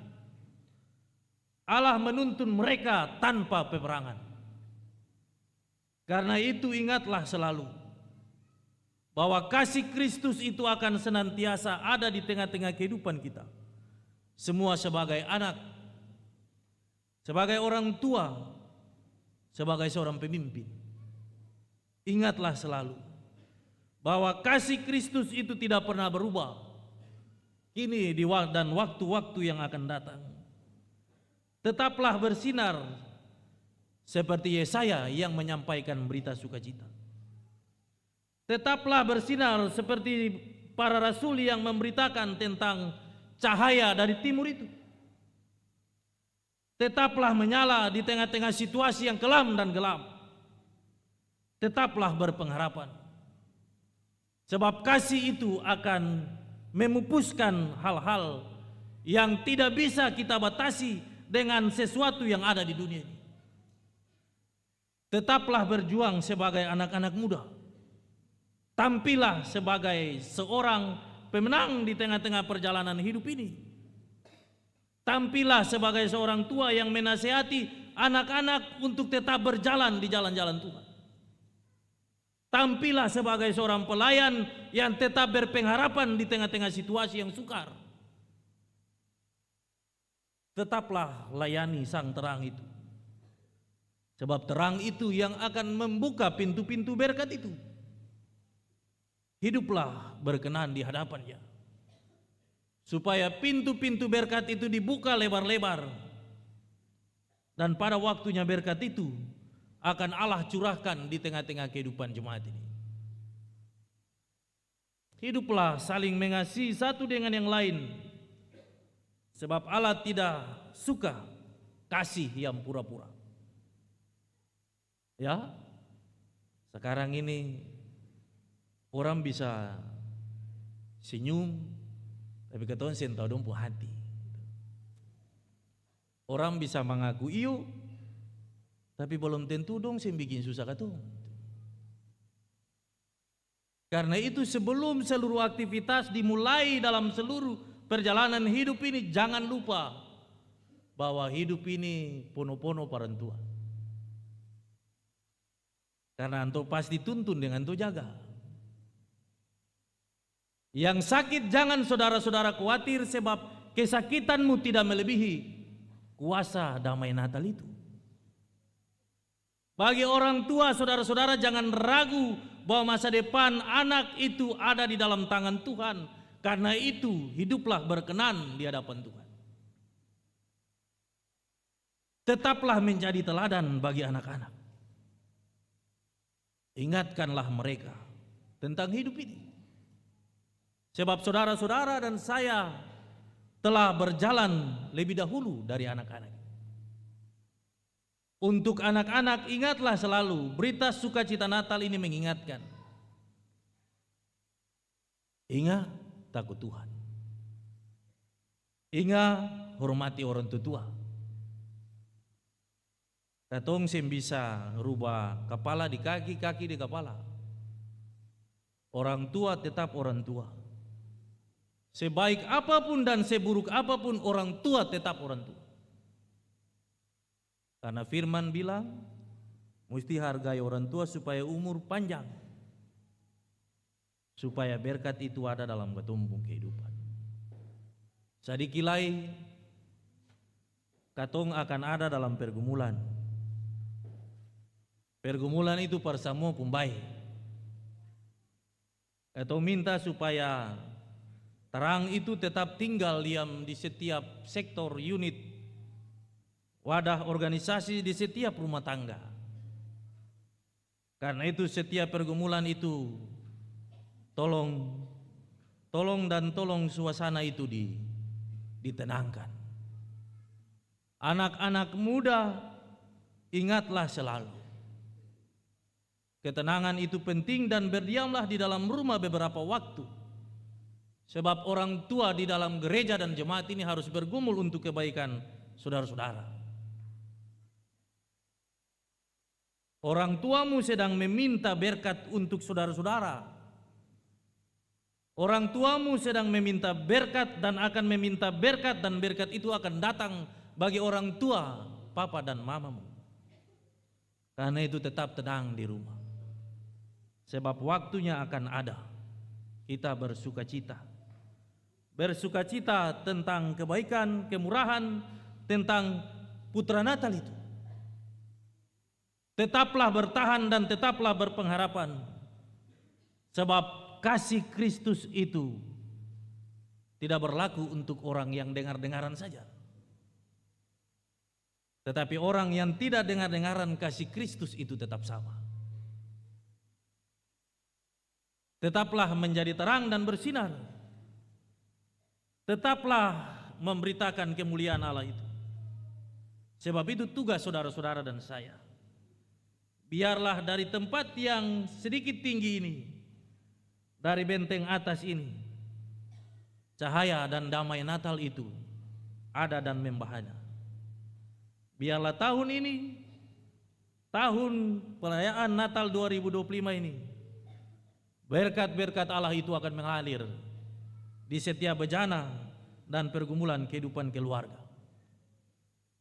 [SPEAKER 4] Allah menuntun mereka tanpa peperangan. Karena itu ingatlah selalu bahwa kasih Kristus itu akan senantiasa ada di tengah-tengah kehidupan kita. Semua sebagai anak, sebagai orang tua, sebagai seorang pemimpin. Ingatlah selalu bahwa kasih Kristus itu tidak pernah berubah. Kini dan waktu-waktu yang akan datang. Tetaplah bersinar seperti Yesaya yang menyampaikan berita sukacita. Tetaplah bersinar seperti para rasul yang memberitakan tentang cahaya dari timur itu. Tetaplah menyala di tengah-tengah situasi yang kelam dan gelap. Tetaplah berpengharapan. Sebab kasih itu akan memupuskan hal-hal yang tidak bisa kita batasi dengan sesuatu yang ada di dunia ini. Tetaplah berjuang sebagai anak-anak muda. Tampillah sebagai seorang pemenang di tengah-tengah perjalanan hidup ini. Tampillah sebagai seorang tua yang menasihati anak-anak untuk tetap berjalan di jalan-jalan Tuhan. Tampillah sebagai seorang pelayan yang tetap berpengharapan di tengah-tengah situasi yang sukar. Tetaplah layani sang terang itu. Sebab terang itu yang akan membuka pintu-pintu berkat itu. Hiduplah berkenan di hadapannya. Supaya pintu-pintu berkat itu dibuka lebar-lebar. Dan pada waktunya berkat itu akan Allah curahkan di tengah-tengah kehidupan jemaat ini. Hiduplah saling mengasihi satu dengan yang lain. Sebab Allah tidak suka kasih yang pura-pura. Ya, sekarang ini orang bisa senyum, tapi ketahuan sen tahu dong hati. Orang bisa mengaku iyo, tapi belum tentu dong sen bikin susah katong. Karena itu sebelum seluruh aktivitas dimulai dalam seluruh perjalanan hidup ini, jangan lupa bahwa hidup ini pono-pono parantua. Karena anto pasti tuntun dengan anto jaga. Yang sakit jangan saudara-saudara khawatir, sebab kesakitanmu tidak melebihi kuasa damai Natal itu. Bagi orang tua, saudara-saudara jangan ragu bahwa masa depan anak itu ada di dalam tangan Tuhan. Karena itu hiduplah berkenan di hadapan Tuhan. Tetaplah menjadi teladan bagi anak-anak. Ingatkanlah mereka tentang hidup ini. Sebab saudara-saudara dan saya telah berjalan lebih dahulu dari anak-anak. Untuk anak-anak, ingatlah selalu berita sukacita Natal ini mengingatkan. Ingat takut Tuhan. Ingat hormati orang tua. Katong sem bisa rubah kepala di kaki, kaki di kepala. Orang tua tetap orang tua. Sebaik apapun dan seburuk apapun, orang tua tetap orang tua. Karena firman bilang, Mesti hargai orang tua supaya umur panjang, supaya berkat itu ada dalam ketumpung kehidupan. Sadikilai katong akan ada dalam pergumulan. Pergumulan itu persamo pumbai. Katong minta supaya terang itu tetap tinggal diam di setiap sektor, unit, wadah organisasi, di setiap rumah tangga. Karena itu setiap pergumulan itu tolong suasana itu ditenangkan. Anak-anak muda, ingatlah selalu, ketenangan itu penting dan berdiamlah di dalam rumah beberapa waktu. Sebab orang tua di dalam gereja dan jemaat ini harus bergumul untuk kebaikan saudara-saudara. Orang tuamu sedang meminta berkat untuk saudara-saudara. Orang tuamu sedang meminta berkat dan akan meminta berkat, dan berkat itu akan datang bagi orang tua, papa dan mamamu. Karena itu tetap tenang di rumah. Sebab waktunya akan ada. Kita bersukacita. Bersukacita tentang kebaikan, kemurahan, tentang putra Natal itu. Tetaplah bertahan dan tetaplah berpengharapan. Sebab kasih Kristus itu tidak berlaku untuk orang yang dengar-dengaran saja. Tetapi orang yang tidak dengar-dengaran, kasih Kristus itu tetap sama. Tetaplah menjadi terang dan bersinar. Tetaplah memberitakan kemuliaan Allah itu. Sebab itu tugas saudara-saudara dan saya. Biarlah dari tempat yang sedikit tinggi ini, dari benteng atas ini, cahaya dan damai Natal itu ada dan membahana. Biarlah tahun ini, tahun perayaan Natal 2025 ini, berkat-berkat Allah itu akan mengalir di setiap bejana dan pergumulan kehidupan keluarga.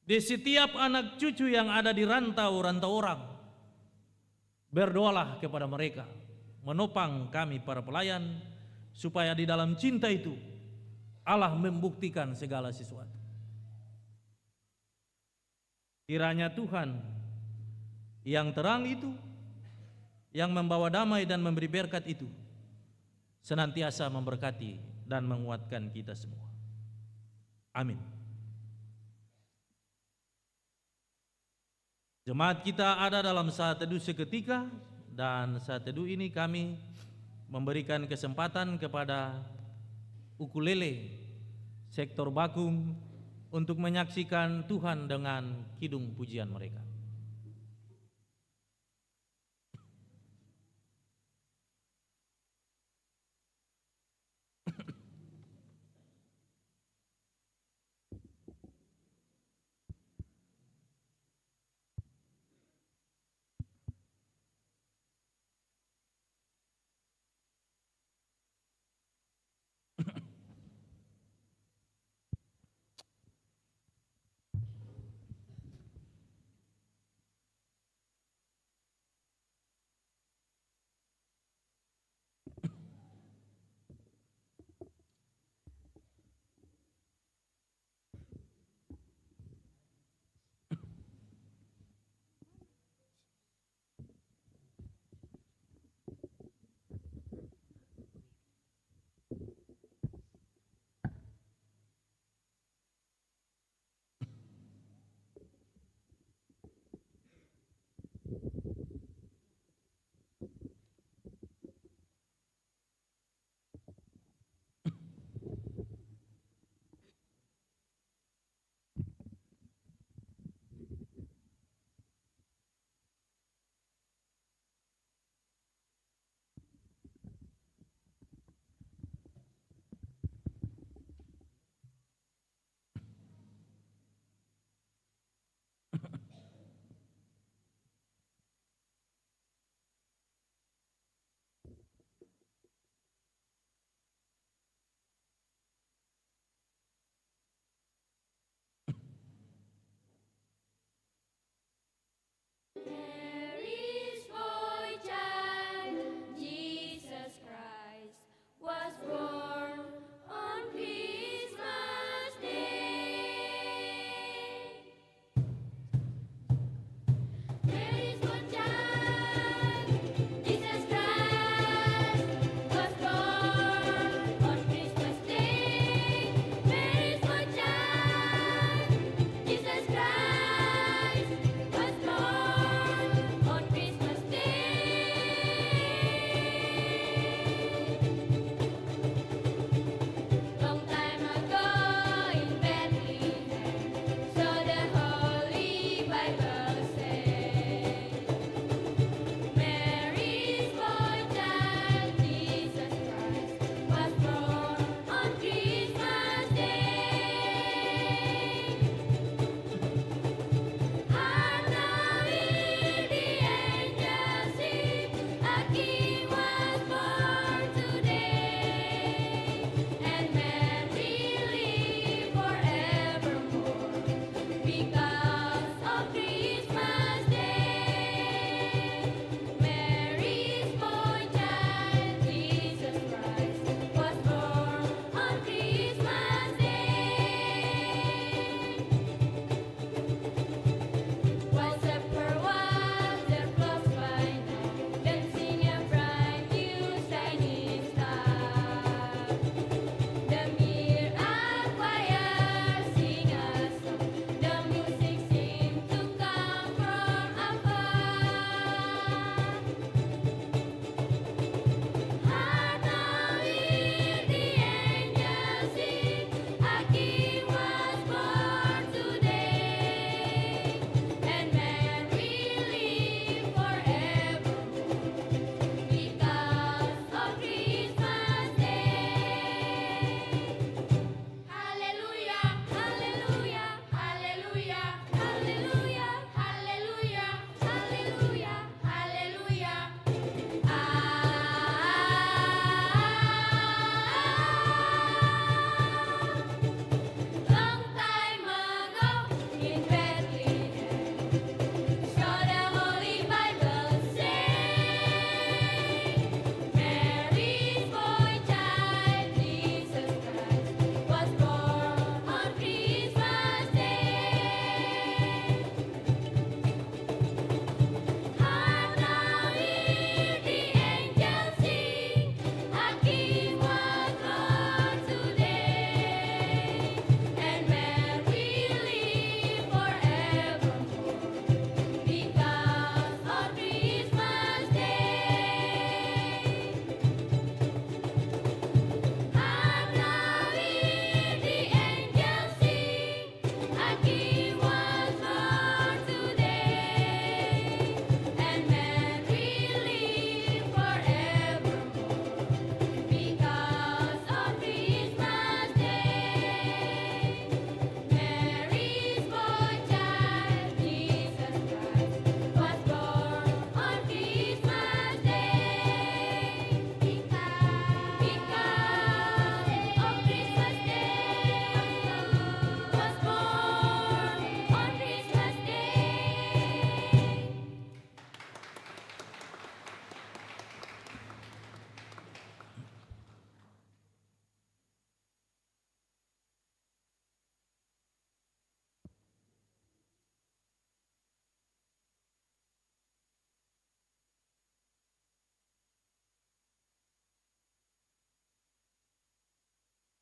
[SPEAKER 4] Di setiap anak cucu yang ada di rantau-rantau orang, berdoalah kepada mereka, menopang kami para pelayan, supaya di dalam cinta itu Allah membuktikan segala sesuatu. Kiranya Tuhan yang terang itu, yang membawa damai dan memberi berkat itu, senantiasa memberkati dan menguatkan kita semua. Amin. Jemaat kita ada dalam saat teduh seketika, dan saat teduh ini kami memberikan kesempatan kepada ukulele sektor Bakung untuk menyaksikan Tuhan dengan kidung pujian mereka.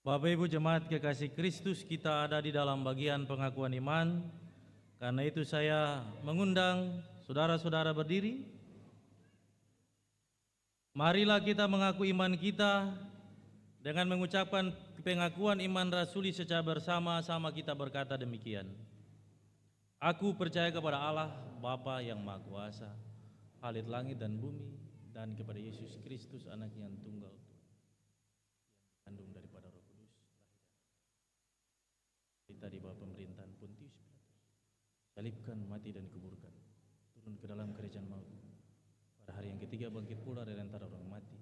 [SPEAKER 4] Bapak Ibu Jemaat kekasih Kristus, kita ada di dalam bagian pengakuan iman. Karena itu saya mengundang saudara-saudara berdiri. Marilah kita mengaku iman kita dengan mengucapkan pengakuan iman rasuli secara bersama-sama. Kita berkata demikian. Aku percaya kepada Allah, Bapa yang Maha Kuasa, Khalid langit dan bumi, dan kepada Yesus Kristus, Anak-Nya yang tunggal, kandung daripada Roh Kudus, kita di bawah pemerintahan Pontius Pilatus, salibkan, mati dan dikuburkan, turun ke dalam kerajaan maut, pada hari yang ketiga bangkit pula dari antara orang mati,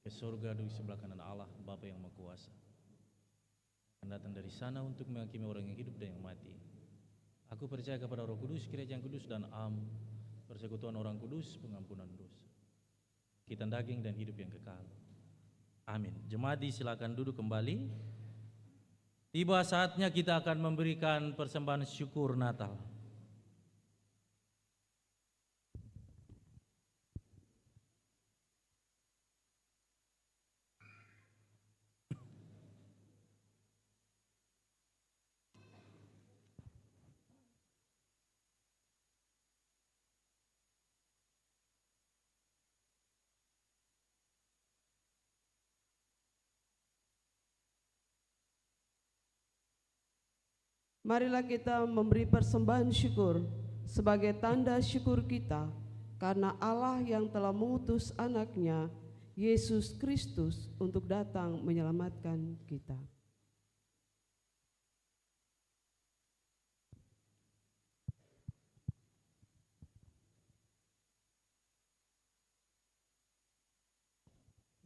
[SPEAKER 4] ke surga duduk sebelah kanan Allah, Bapa yang Maha Kuasa, akan datang dari sana untuk menghakimi orang yang hidup dan yang mati. Aku percaya kepada Roh Kudus, gereja yang kudus dan persekutuan orang kudus, pengampunan dosa, bangkitan daging dan hidup yang kekal. Amin. Jemaat silakan duduk kembali. Tiba saatnya kita akan memberikan persembahan syukur Natal.
[SPEAKER 9] Marilah kita memberi persembahan syukur sebagai tanda syukur kita karena Allah yang telah mengutus anaknya, Yesus Kristus, untuk datang menyelamatkan kita.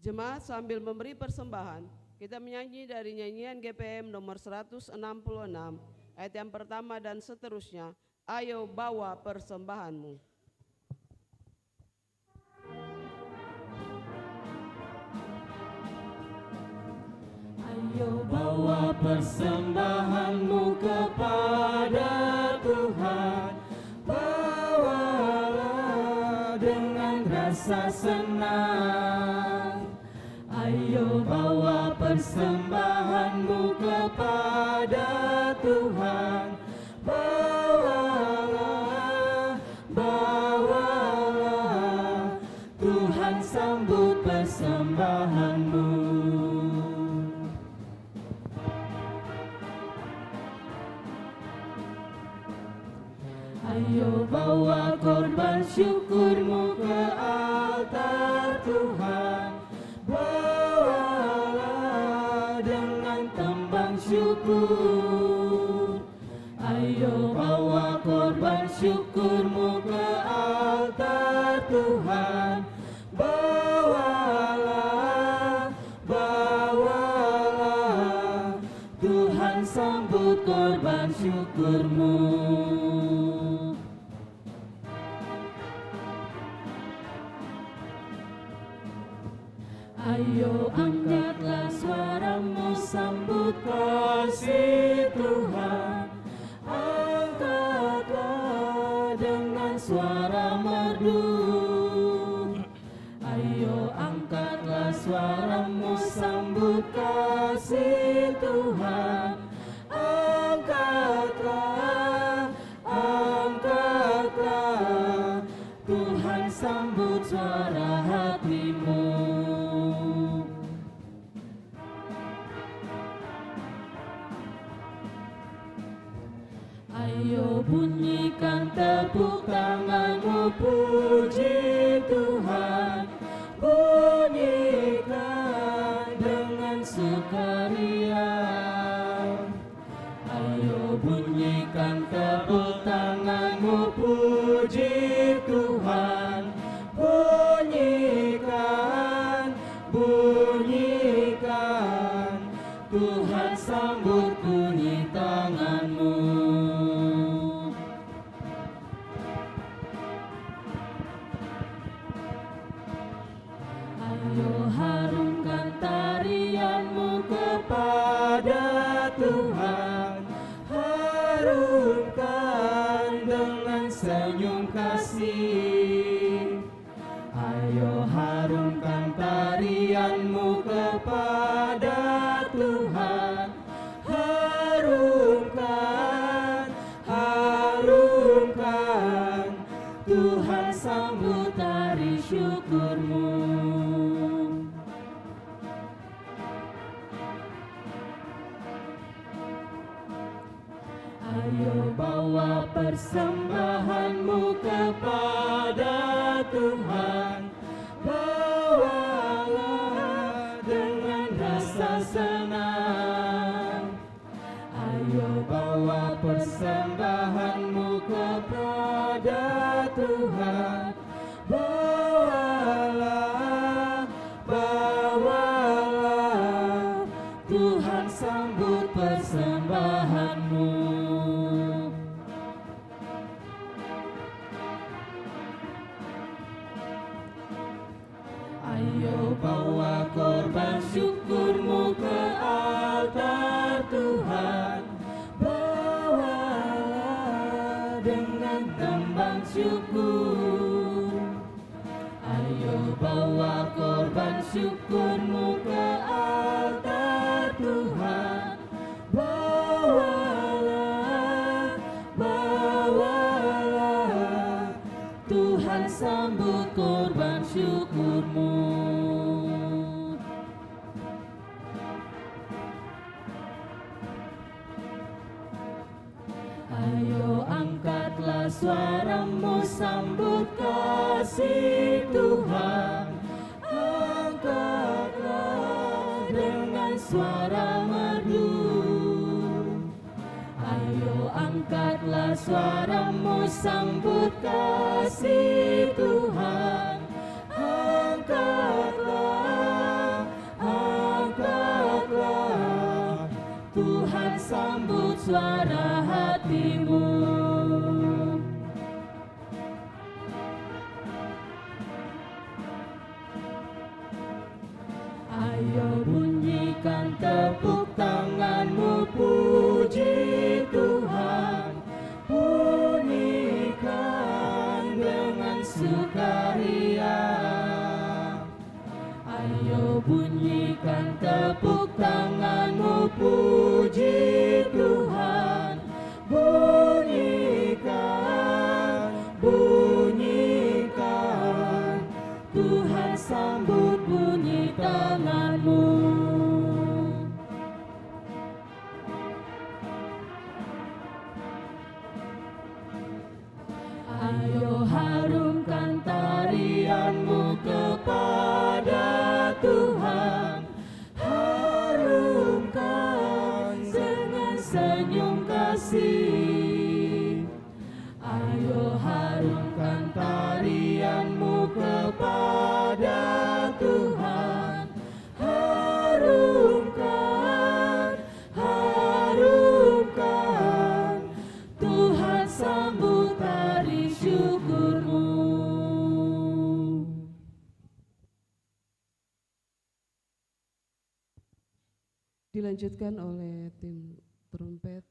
[SPEAKER 9] Jemaat sambil memberi persembahan, kita menyanyi dari nyanyian GPM nomor 166, ayat yang pertama dan seterusnya. Ayo bawa persembahanmu.
[SPEAKER 3] Ayo bawa persembahanmu kepada Tuhan, bawalah dengan rasa senang. Ayo bawa persembahanmu kepada Tuhan, bawalah, bawalah, Tuhan sambut persembahanmu. Ayo bawa korban syukurmu ke altar Tuhan, bawalah dengan tembang syukur. Ayo bawa korban syukurmu ke altar Tuhan, bawalah, bawalah, Tuhan sambut korban syukurmu. Ayo angkatlah suaramu sambut kasih Tuhan, angkatlah dengan suara merdu. Ayo angkatlah suaramu sambut kasih Tuhan, angkatlah, angkatlah, Tuhan sambut suara hatimu. Ayo bunyikan tepuk tanganmu, puji Tuhan, bunyikan dengan sukaria. Ayo bunyikan tepuk tanganmu, puji Tuhan, bunyikan, bunyikan, Tuhan sambut bunyi tanganmu. Ayo harumkan tarianmu kepada Tuhan, harumkan dengan senyum kasih. Ayo harumkan tarianmu kepada Tuhan, Tuhan sambut tari syukur-Mu. Ayo bawa persembahan-Mu kepada Tuhan, bawalah dengan rasa senang. Ayo bawa persembahan-Mu kepada Tuhan, bawalah, bawalah, Tuhan sambut persembahan-Mu. Ayo bawa korban syukur-Mu ke altar Tuhan, bawalah dengan tembang syukur. Ayo bawa korban syukur-Mu ke altar Tuhan, bawalah, bawalah, Tuhan sambut korban syukur-Mu. Ayo angkatlah suara-Mu sambut kasih Tuhan, angkatlah dengan suara merdu. Ayo angkatlah suara-Mu sambut kasih Tuhan, angkatlah, angkatlah, Tuhan sambut suara hati-Mu. Ayo bunyikan tepuk tangan-Mu, puji Tuhan, bunyikan dengan sukaria. Ayo bunyikan tepuk tangan-Mu, puji Tuhan, bunyikan, bunyikan, Tuhan sambut bunyi tangan-Mu. Ayo harumkan tarian-Mu kepada Tuhan, harumkan dengan senyum kasih. Ayo harumkan tarian-Mu kepada Tuhan, harumkan, harumkan, Tuhan sambut tari syukur-Mu.
[SPEAKER 9] Dilanjutkan oleh tim trompet.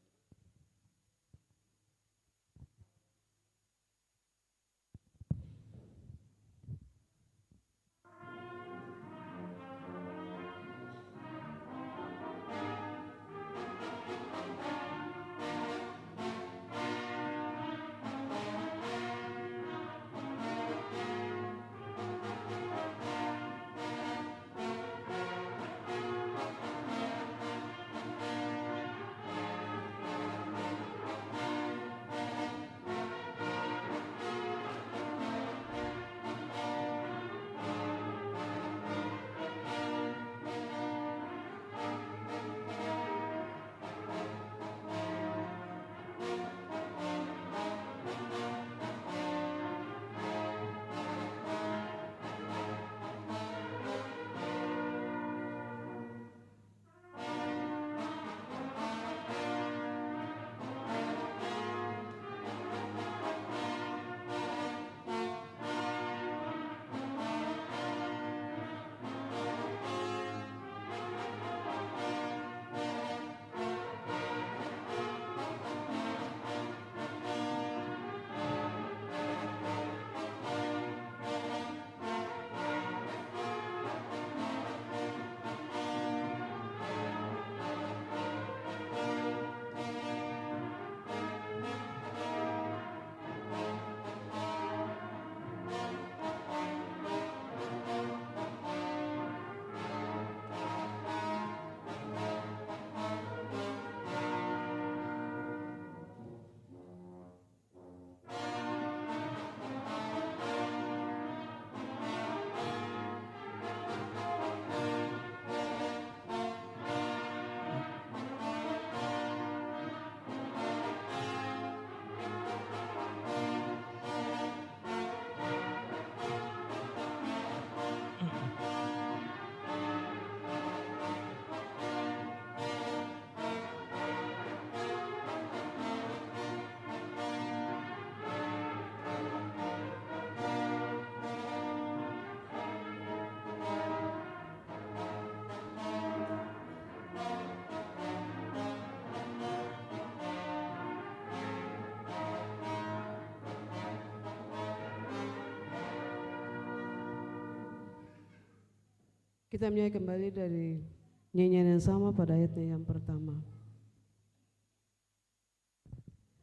[SPEAKER 9] Kita menyanyi kembali dari nyanyian yang sama pada ayatnya yang pertama.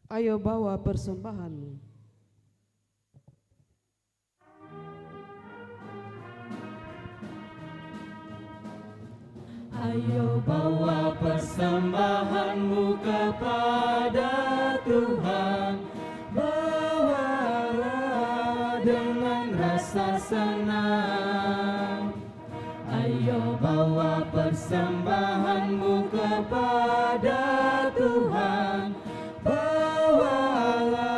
[SPEAKER 9] Ayo bawa persembahanmu.
[SPEAKER 3] Ayo bawa persembahanmu kepada Tuhan, bawalah dengan rasa senang. Ayo bawa persembahanmu kepada Tuhan, bawalah,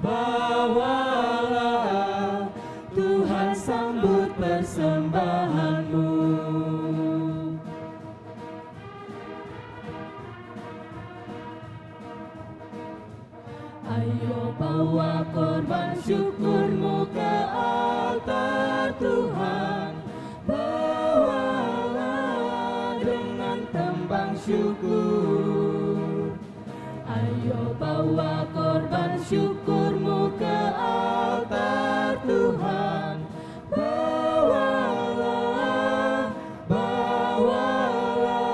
[SPEAKER 3] bawalah, Tuhan sambut persembahanmu. Ayo bawa korban syukurmu ke altar Tuhan, bawalah dengan tembang syukur. Ayo bawa korban syukurmu ke altar Tuhan, bawalah, bawalah,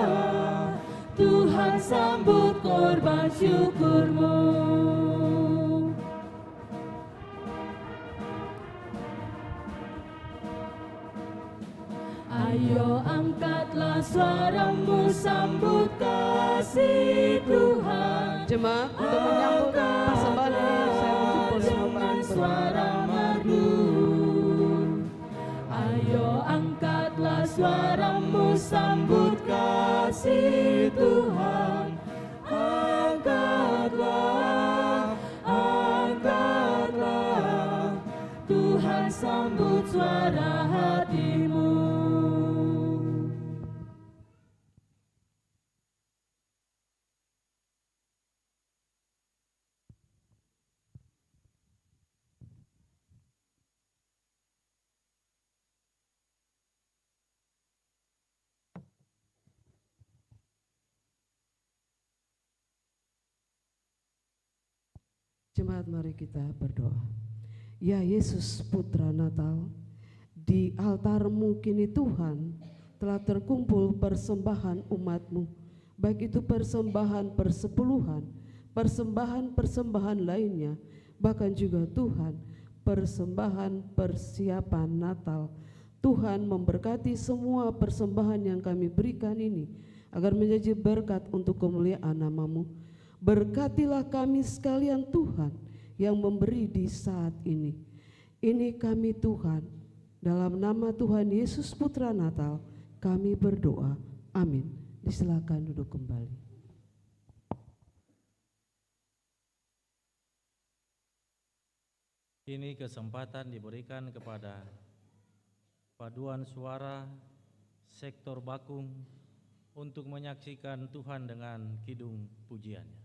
[SPEAKER 3] Tuhan sambut korban syukurmu. Ayo angkatlah suaramu sambut kasih Tuhan.
[SPEAKER 9] Jemaat, untuk menyambut persembahan ini saya menjemput semua
[SPEAKER 3] suara merdu. Ayo angkatlah suaramu sambut kasih Tuhan. Angkatlah, angkatlah, Tuhan sambut suara hatimu.
[SPEAKER 9] Jemaat, mari kita berdoa. Ya Yesus Putra Natal, di altar-Mu kini Tuhan telah terkumpul persembahan umat-Mu, baik itu persembahan persepuluhan, persembahan lainnya, bahkan juga Tuhan persembahan persiapan Natal. Tuhan memberkati semua persembahan yang kami berikan ini, agar menjadi berkat untuk kemuliaan nama-Mu. Berkatilah kami sekalian Tuhan yang memberi di saat ini. Ini kami Tuhan, dalam nama Tuhan Yesus Putra Natal kami berdoa. Amin. Disilakan duduk kembali.
[SPEAKER 4] Ini kesempatan diberikan kepada paduan suara sektor Bakung untuk menyaksikan Tuhan dengan kidung pujiannya.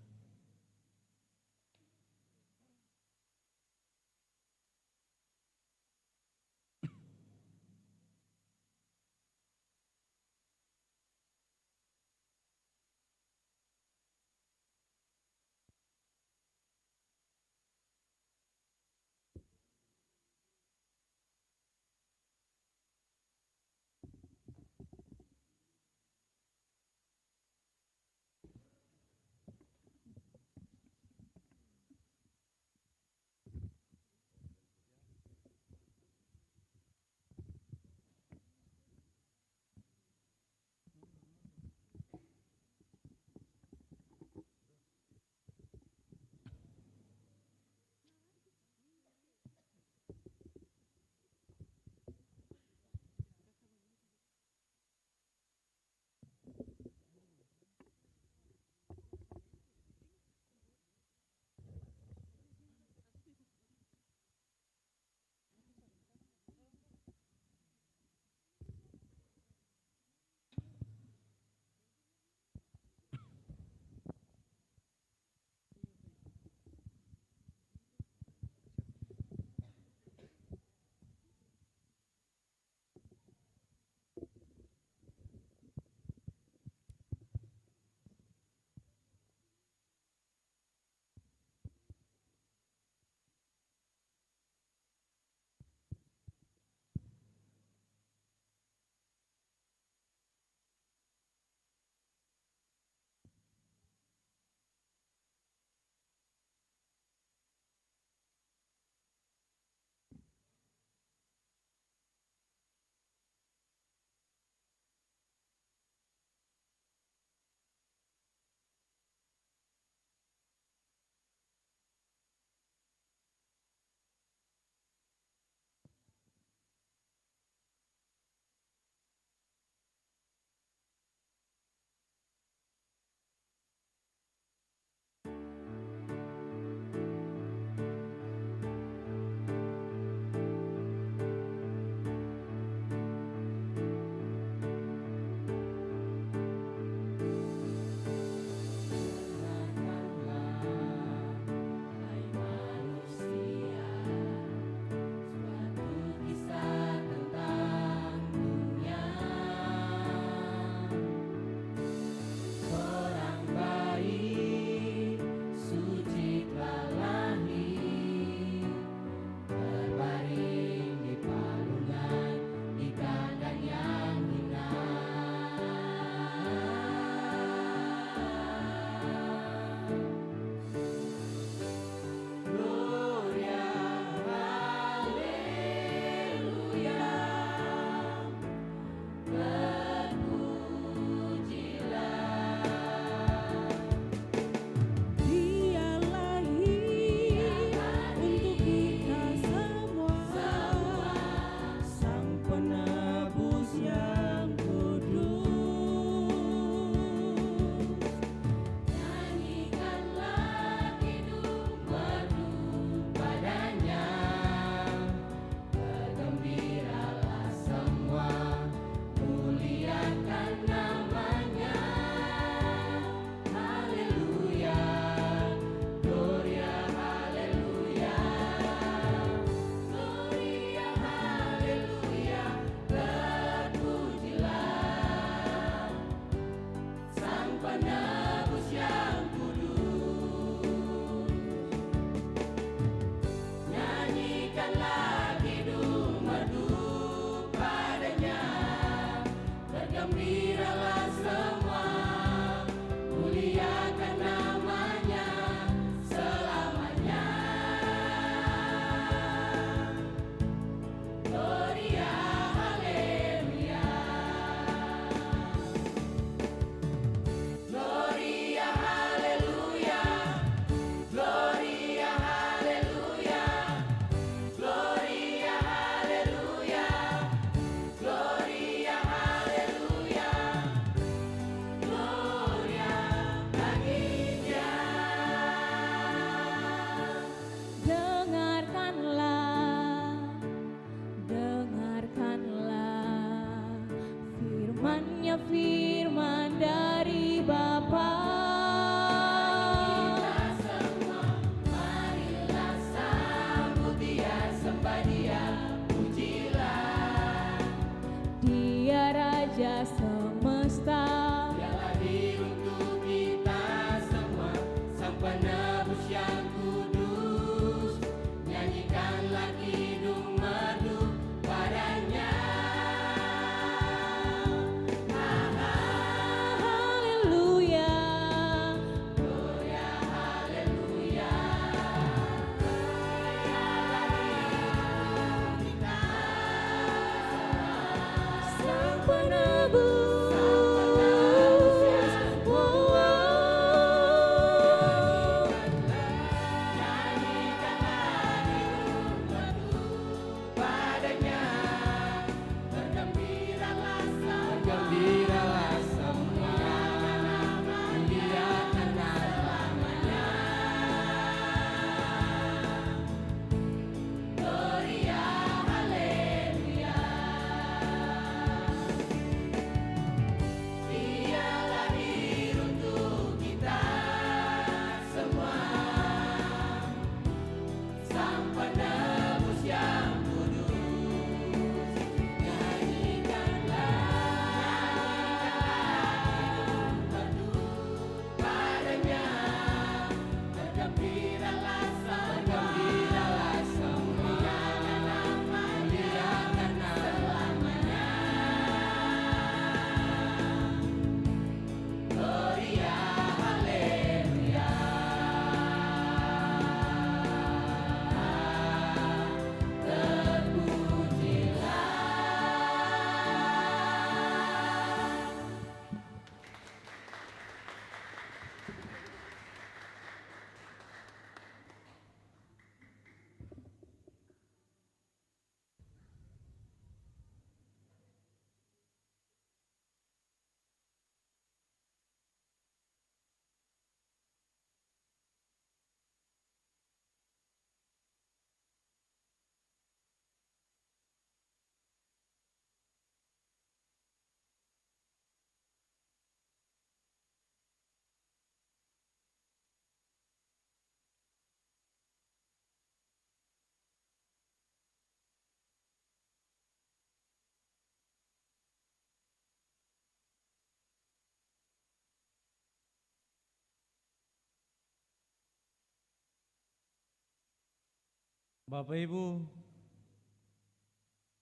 [SPEAKER 4] Bapak Ibu,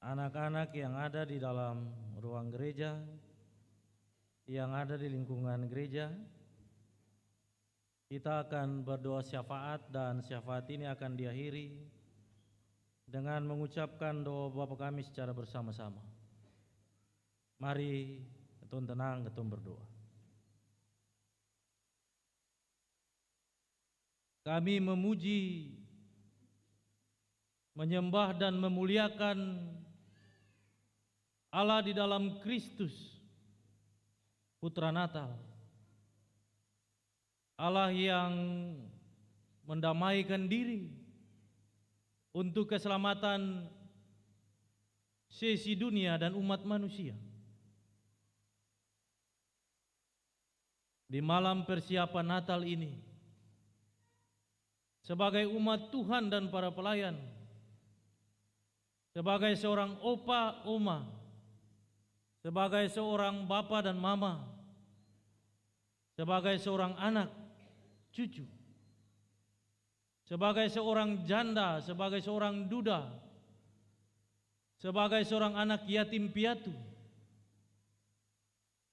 [SPEAKER 4] anak-anak yang ada di dalam ruang gereja, yang ada di lingkungan gereja, kita akan berdoa syafaat, dan syafaat ini akan diakhiri dengan mengucapkan doa Bapa kami secara bersama-sama. Mari ketun tenang, ketun berdoa. Kami memuji, menyembah dan memuliakan Allah di dalam Kristus, Putra Natal. Allah yang mendamaikan diri untuk keselamatan sesi dunia dan umat manusia. Di malam persiapan Natal ini, sebagai umat Tuhan dan para pelayan, sebagai seorang opa, oma, sebagai seorang bapa dan mama, sebagai seorang anak, cucu, sebagai seorang janda, sebagai seorang duda, sebagai seorang anak yatim piatu,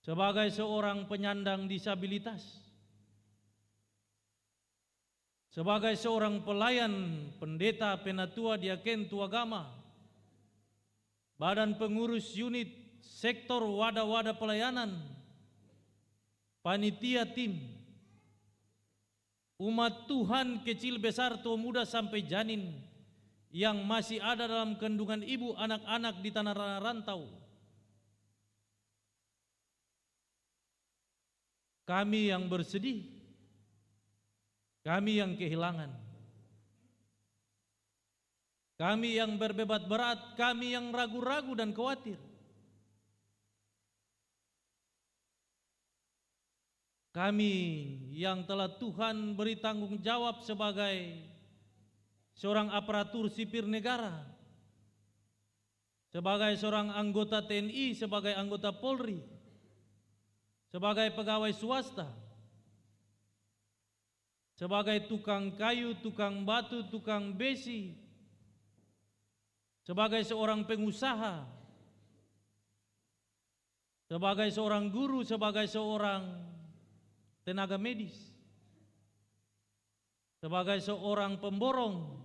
[SPEAKER 4] sebagai seorang penyandang disabilitas, sebagai seorang pelayan, pendeta, penatua, diaken, tuagama, badan pengurus unit, sektor, wadah-wadah pelayanan, panitia tim, umat Tuhan kecil besar, tua muda sampai janin yang masih ada dalam kandungan ibu, anak-anak di tanah rantau. Kami yang bersedih, kami yang kehilangan, kami yang berbebat berat, kami yang ragu-ragu dan khawatir, kami yang telah Tuhan beri tanggung jawab sebagai seorang aparatur sipil negara, sebagai seorang anggota TNI, sebagai anggota Polri, sebagai pegawai swasta, sebagai tukang kayu, tukang batu, tukang besi, sebagai seorang pengusaha, sebagai seorang guru, sebagai seorang tenaga medis, sebagai seorang pemborong,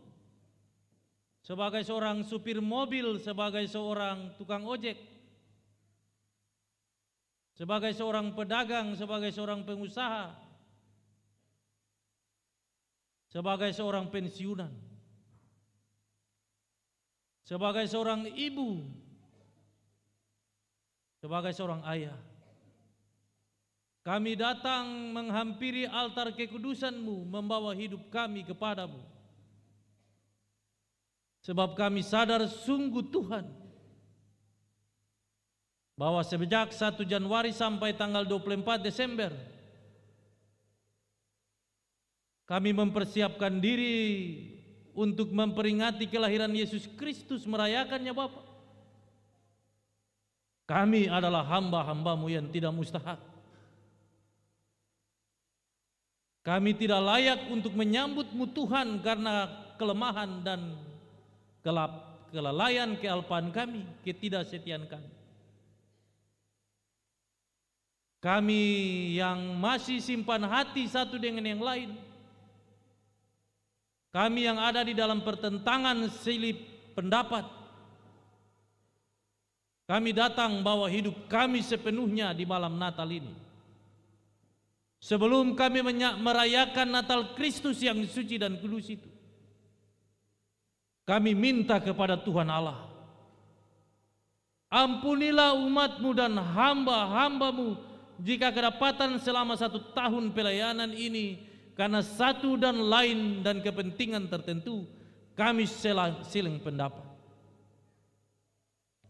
[SPEAKER 4] sebagai seorang supir mobil, sebagai seorang tukang ojek, sebagai seorang pedagang, sebagai seorang pengusaha, sebagai seorang pensiunan, sebagai seorang ibu, sebagai seorang ayah. Kami datang menghampiri altar kekudusan-Mu, membawa hidup kami kepadamu. Sebab kami sadar sungguh Tuhan, bahwa sejak 1 Januari sampai tanggal 24 Desember, kami mempersiapkan diri untuk memperingati kelahiran Yesus Kristus, merayakannya Bapa. Kami adalah hamba-hamba-Mu yang tidak mustahak. Kami tidak layak untuk menyambut-Mu Tuhan karena kelemahan dan kelalaian, kealpaan kami, ketidaksetiaan kami. Kami yang masih simpan hati satu dengan yang lain, kami yang ada di dalam pertentangan silih pendapat, kami datang bawa hidup kami sepenuhnya di malam Natal ini. Sebelum kami merayakan Natal Kristus yang suci dan kudus itu, kami minta kepada Tuhan Allah, ampunilah umat-Mu dan hamba-hamba-Mu jika kedapatan selama 1 tahun pelayanan ini karena satu dan lain dan kepentingan tertentu kami silang pendapat,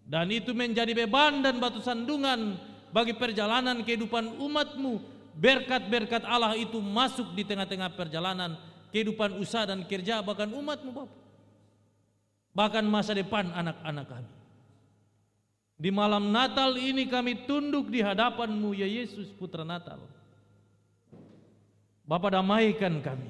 [SPEAKER 4] dan itu menjadi beban dan batu sandungan bagi perjalanan kehidupan umat-Mu. Berkat-berkat Allah itu masuk di tengah-tengah perjalanan kehidupan usaha dan kerja bahkan umat-Mu Bapa, bahkan masa depan anak-anak kami. Di malam Natal ini kami tunduk di hadapan-Mu ya Yesus, Putra Natal. Bapa, damaikan kami.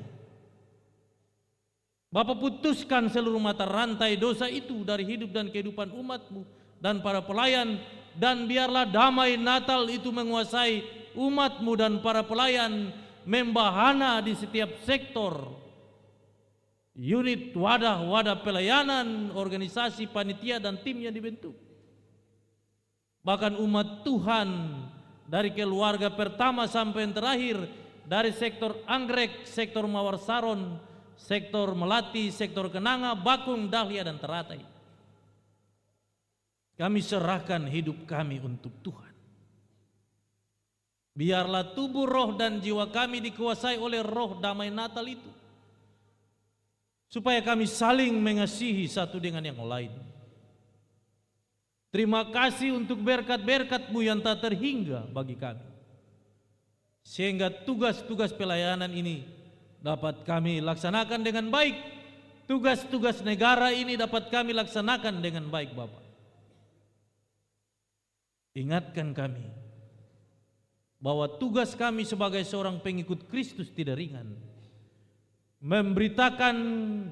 [SPEAKER 4] Bapa, putuskan seluruh mata rantai dosa itu dari hidup dan kehidupan umat-Mu dan para pelayan, dan biarlah damai Natal itu menguasai umat-Mu dan para pelayan, membahana di setiap sektor, unit, wadah pelayanan, organisasi, panitia dan tim yang dibentuk. Bahkan umat Tuhan dari keluarga pertama sampai yang terakhir, dari sektor Anggrek, sektor Mawar Saron, sektor Melati, sektor Kenanga, Bakung, Dahlia dan Teratai. Kami serahkan hidup kami untuk Tuhan. Biarlah tubuh, roh dan jiwa kami dikuasai oleh roh damai Natal itu, supaya kami saling mengasihi satu dengan yang lain. Terima kasih untuk berkat-berkat-Mu yang tak terhingga bagi kami, sehingga tugas-tugas pelayanan ini dapat kami laksanakan dengan baik. Tugas-tugas negara ini dapat kami laksanakan dengan baik, Bapa. Ingatkan kami bahwa tugas kami sebagai seorang pengikut Kristus tidak ringan. Memberitakan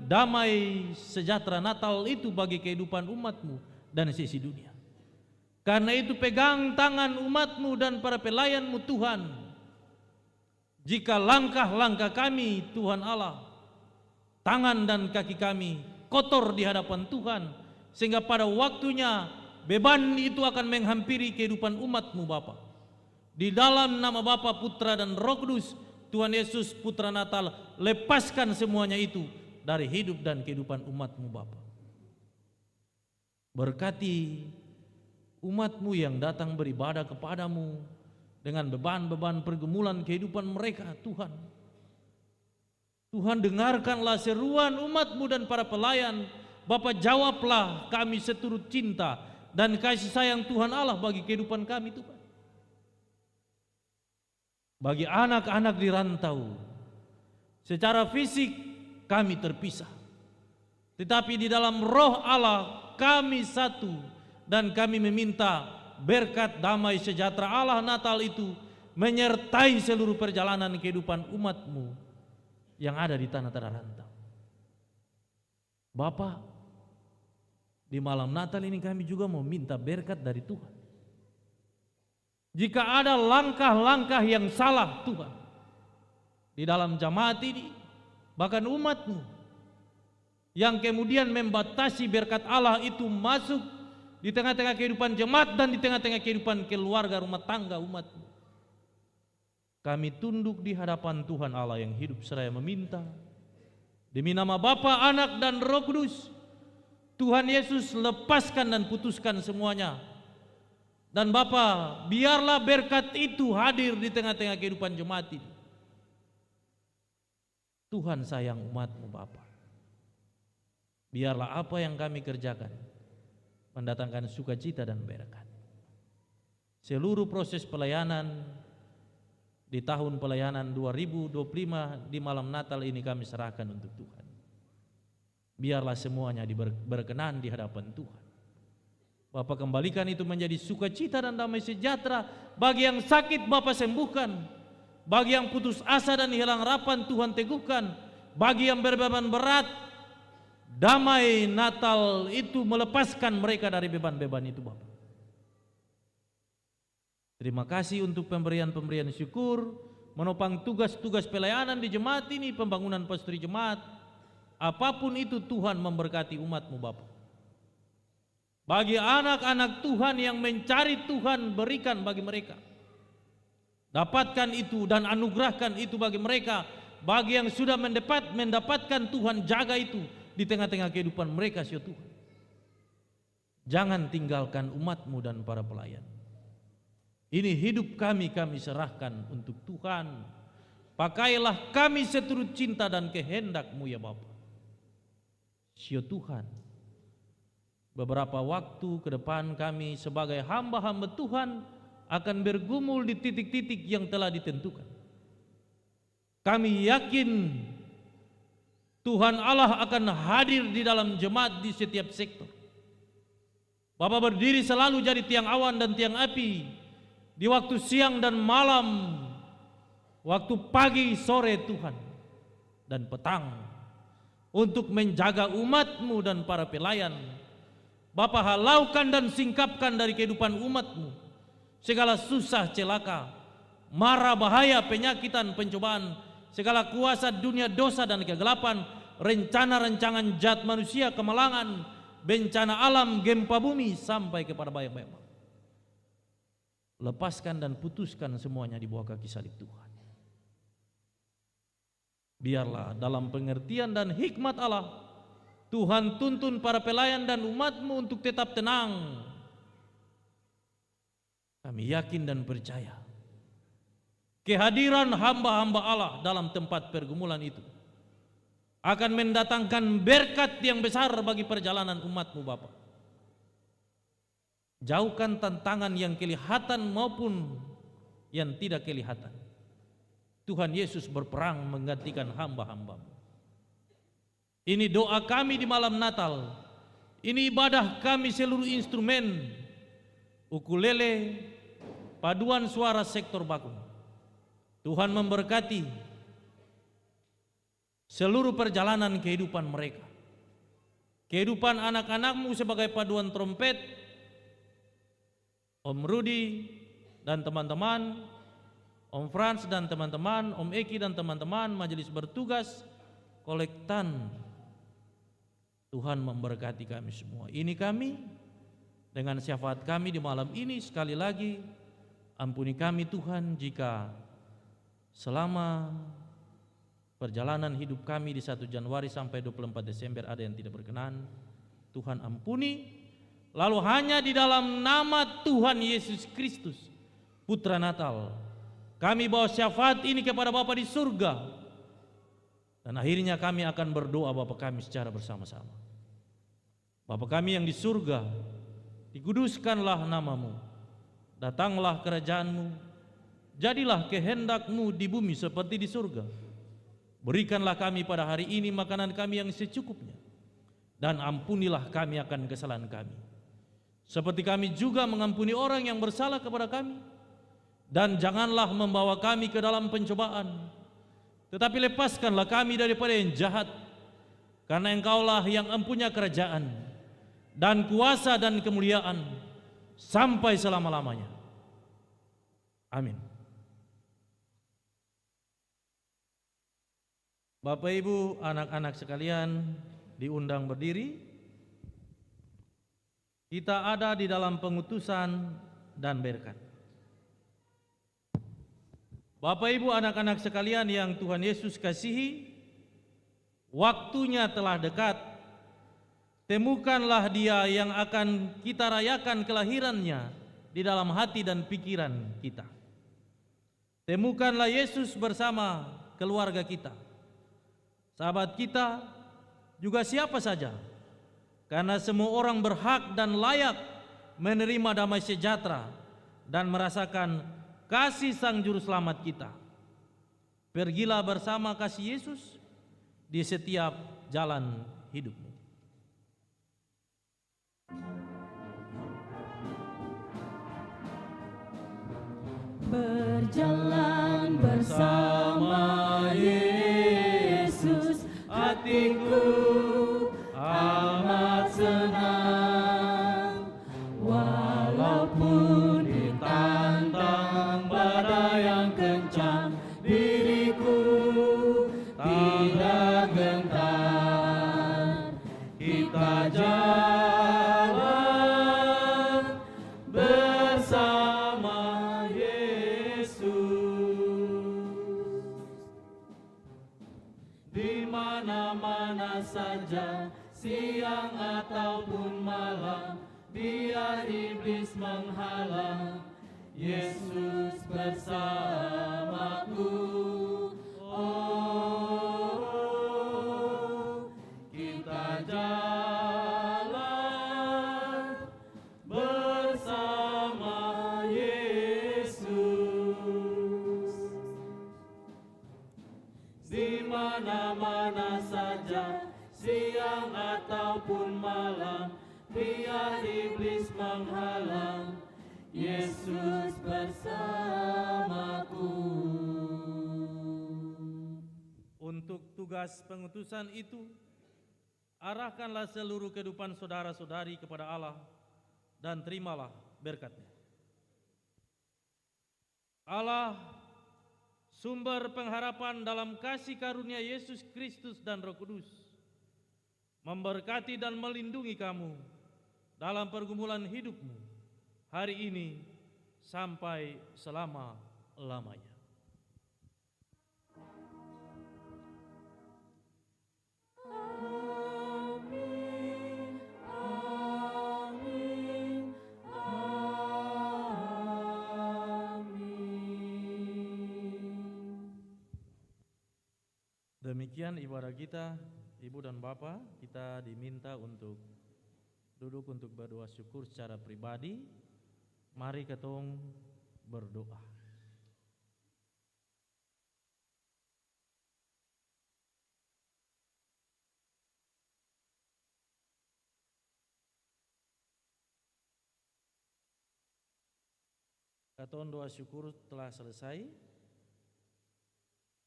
[SPEAKER 4] damai sejahtera Natal itu bagi kehidupan umat-Mu dan sisi dunia. Karena itu pegang tangan umat-Mu dan para pelayan-Mu Tuhan. Jika langkah-langkah kami, Tuhan Allah, tangan dan kaki kami kotor di hadapan Tuhan, sehingga pada waktunya beban itu akan menghampiri kehidupan umat-Mu Bapa. Di dalam nama Bapa, Putra dan Roh Kudus, Tuhan Yesus Putra Natal, lepaskan semuanya itu dari hidup dan kehidupan umat-Mu Bapa. Berkati umat-Mu yang datang beribadah kepadamu dengan beban-beban pergumulan kehidupan mereka, Tuhan. Tuhan, dengarkanlah seruan umat-Mu dan para pelayan. Bapa, jawablah kami seturut cinta dan kasih sayang Tuhan Allah bagi kehidupan kami, Tuhan. Bagi anak-anak di rantau, secara fisik kami terpisah, tetapi di dalam roh Allah kami satu. Dan kami meminta berkat damai sejahtera Allah Natal itu menyertai seluruh perjalanan kehidupan umat-Mu yang ada di tanah-tanah rantau. Bapa, di malam Natal ini kami juga mau minta berkat dari Tuhan. Jika ada langkah-langkah yang salah, Tuhan, di dalam jamaat ini, bahkan umat-Mu, yang kemudian membatasi berkat Allah itu masuk di tengah-tengah kehidupan jemaat dan di tengah-tengah kehidupan keluarga rumah tangga umat, kami tunduk di hadapan Tuhan Allah yang hidup seraya meminta demi nama Bapa, Anak dan Roh Kudus, Tuhan Yesus lepaskan dan putuskan semuanya. Dan Bapa, biarlah berkat itu hadir di tengah-tengah kehidupan jemaat ini. Tuhan sayang umat-Mu Bapa. Biarlah apa yang kami kerjakan mendatangkan sukacita dan berkat. Seluruh proses pelayanan di tahun pelayanan 2025 di malam Natal ini kami serahkan untuk Tuhan. Biarlah semuanya berkenan di hadapan Tuhan. Bapa, kembalikan itu menjadi sukacita dan damai sejahtera. Bagi yang sakit Bapa sembuhkan, bagi yang putus asa dan hilang harapan Tuhan teguhkan, bagi yang berbeban berat, damai Natal itu melepaskan mereka dari beban-beban itu, Bapak. Terima kasih untuk pemberian-pemberian syukur, menopang tugas-tugas pelayanan di jemaat ini, pembangunan pasturi jemaat. Apapun itu Tuhan memberkati umat-Mu Bapak. Bagi anak-anak Tuhan yang mencari Tuhan, berikan bagi mereka. Dapatkan itu dan anugerahkan itu bagi mereka. Bagi yang sudah mendapatkan Tuhan, jaga itu di tengah-tengah kehidupan mereka, ya Tuhan. Jangan tinggalkan umat-Mu dan para pelayan. Ini hidup kami serahkan untuk Tuhan. Pakailah kami seturut cinta dan kehendak-Mu ya Bapa. Ya Tuhan, beberapa waktu ke depan kami sebagai hamba-hamba Tuhan akan bergumul di titik-titik yang telah ditentukan. Kami yakin Tuhan Allah akan hadir di dalam jemaat di setiap sektor. Bapak berdiri selalu jadi tiang awan dan tiang api di waktu siang dan malam, waktu pagi, sore Tuhan, dan petang. untuk menjaga umat-Mu dan para pelayan. Bapa, halaukan dan singkapkan dari kehidupan umat-Mu segala susah celaka, mara bahaya, penyakitan, pencobaan, segala kuasa dunia dosa dan kegelapan, rencana rancangan jahat manusia, kemalangan, bencana alam, gempa bumi, sampai kepada bayang-bayang. Lepaskan dan putuskan semuanya di bawah kaki salib Tuhan. Biarlah dalam pengertian dan hikmat Allah, Tuhan tuntun para pelayan dan umat-Mu untuk tetap tenang. Kami yakin dan percaya kehadiran hamba-hamba Allah dalam tempat pergumulan itu akan mendatangkan berkat yang besar bagi perjalanan umat-Mu Bapa. Jauhkan tantangan yang kelihatan maupun yang tidak kelihatan. Tuhan Yesus berperang menggantikan hamba-hamba-Mu. Ini doa kami di malam Natal. Ini ibadah kami seluruh instrumen, ukulele, paduan suara sektor bakung. Tuhan memberkati seluruh perjalanan kehidupan mereka. Kehidupan anak-anak-Mu sebagai paduan trompet, Om Rudi dan teman-teman, Om Frans dan teman-teman, Om Eki dan teman-teman, majelis bertugas, kolektan. Tuhan memberkati kami semua. Ini kami dengan syafaat kami di malam ini, sekali lagi ampuni kami Tuhan jika selama perjalanan hidup kami di 1 Januari sampai 24 Desember ada yang tidak berkenan. Tuhan ampuni. Lalu hanya di dalam nama Tuhan Yesus Kristus, Putra Natal, kami bawa syafaat ini kepada Bapa di surga. Dan akhirnya kami akan berdoa Bapa kami secara bersama-sama. Bapa kami yang di surga, dikuduskanlah nama-Mu, datanglah kerajaan-Mu, jadilah kehendak-Mu di bumi seperti di surga. Berikanlah kami pada hari ini makanan kami yang secukupnya, dan ampunilah kami akan kesalahan kami, seperti kami juga mengampuni orang yang bersalah kepada kami. Dan janganlah membawa kami ke dalam pencobaan, tetapi lepaskanlah kami daripada yang jahat, karena Engkaulah yang empunya kerajaan dan kuasa dan kemuliaan sampai selama-lamanya. Amin. Bapak Ibu, anak-anak sekalian, diundang berdiri. Kita ada di dalam pengutusan dan berkat. Bapak Ibu, anak-anak sekalian yang Tuhan Yesus kasihi, waktunya telah dekat. Temukanlah Dia yang akan kita rayakan kelahirannya di dalam hati dan pikiran kita. Temukanlah Yesus bersama keluarga kita, sahabat kita, juga siapa saja, karena semua orang berhak dan layak menerima damai sejahtera dan merasakan kasih Sang Juru Selamat kita. Pergilah bersama kasih Yesus di setiap jalan hidupmu.
[SPEAKER 3] Berjalan bersama Yesus, hatiku amat senang. Walaupun ditantang badai yang kencang, diriku tidak gentar. Kita jalan bersama di mana-mana saja, siang ataupun malam, biar iblis menghalang, Yesus bersamaku. Oh, kita jalan bersama Yesus. Di mana-mana saja, siang ataupun malam, biar iblis menghalang, Yesus bersamaku.
[SPEAKER 4] Untuk tugas pengutusan itu, arahkanlah seluruh kehidupan saudara-saudari kepada Allah dan terimalah berkat-Nya. Allah, sumber pengharapan dalam kasih karunia Yesus Kristus dan Roh Kudus, memberkati dan melindungi kamu dalam pergumulan hidupmu hari ini sampai selama-lamanya. Demikian ibadah kita, Ibu dan Bapak. Kita diminta untuk duduk untuk berdoa syukur secara pribadi. Mari ketong berdoa. Ketong doa syukur telah selesai.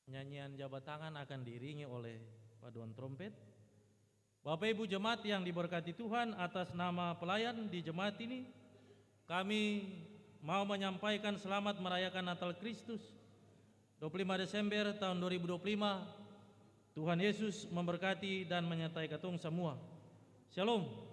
[SPEAKER 4] Nyanyian jabat tangan akan diiringi oleh paduan trompet. Bapak Ibu jemaat yang diberkati Tuhan, atas nama pelayan di jemaat ini, kami mau menyampaikan selamat merayakan Natal Kristus 25 Desember tahun 2025. Tuhan Yesus memberkati dan menyertai ketong semua. Shalom.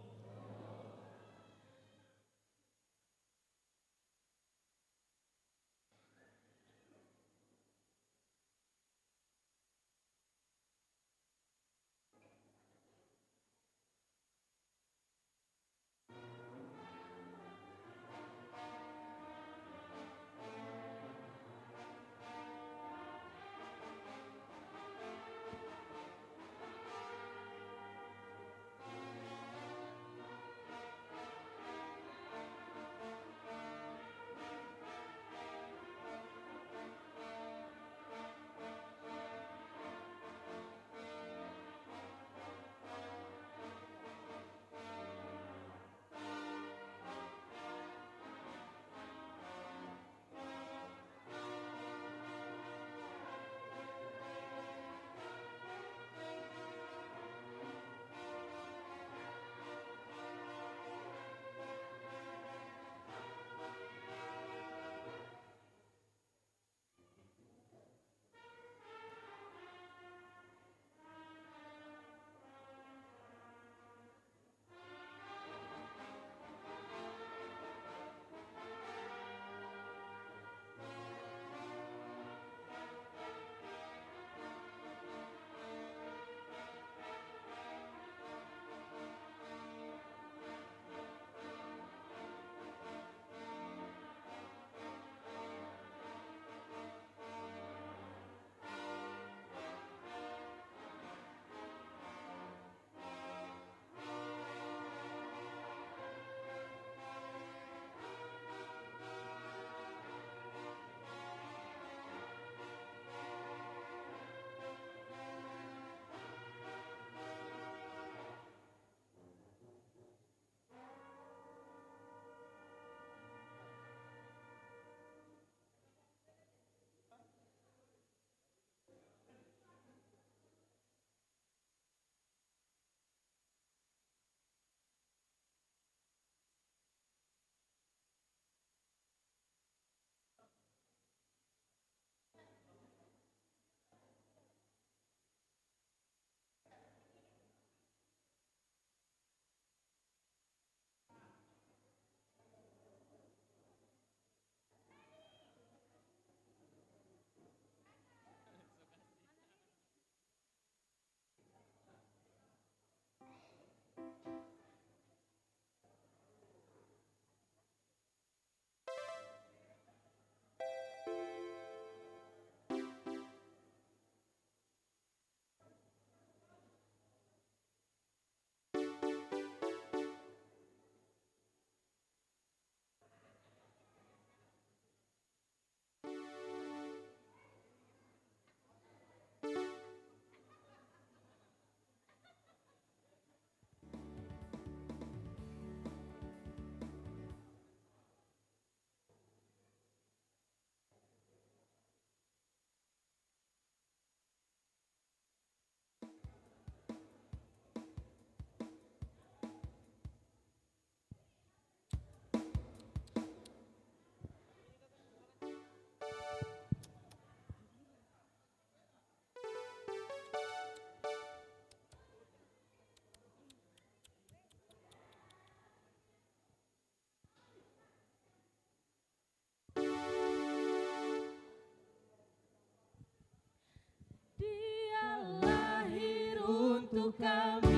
[SPEAKER 3] untuk kami.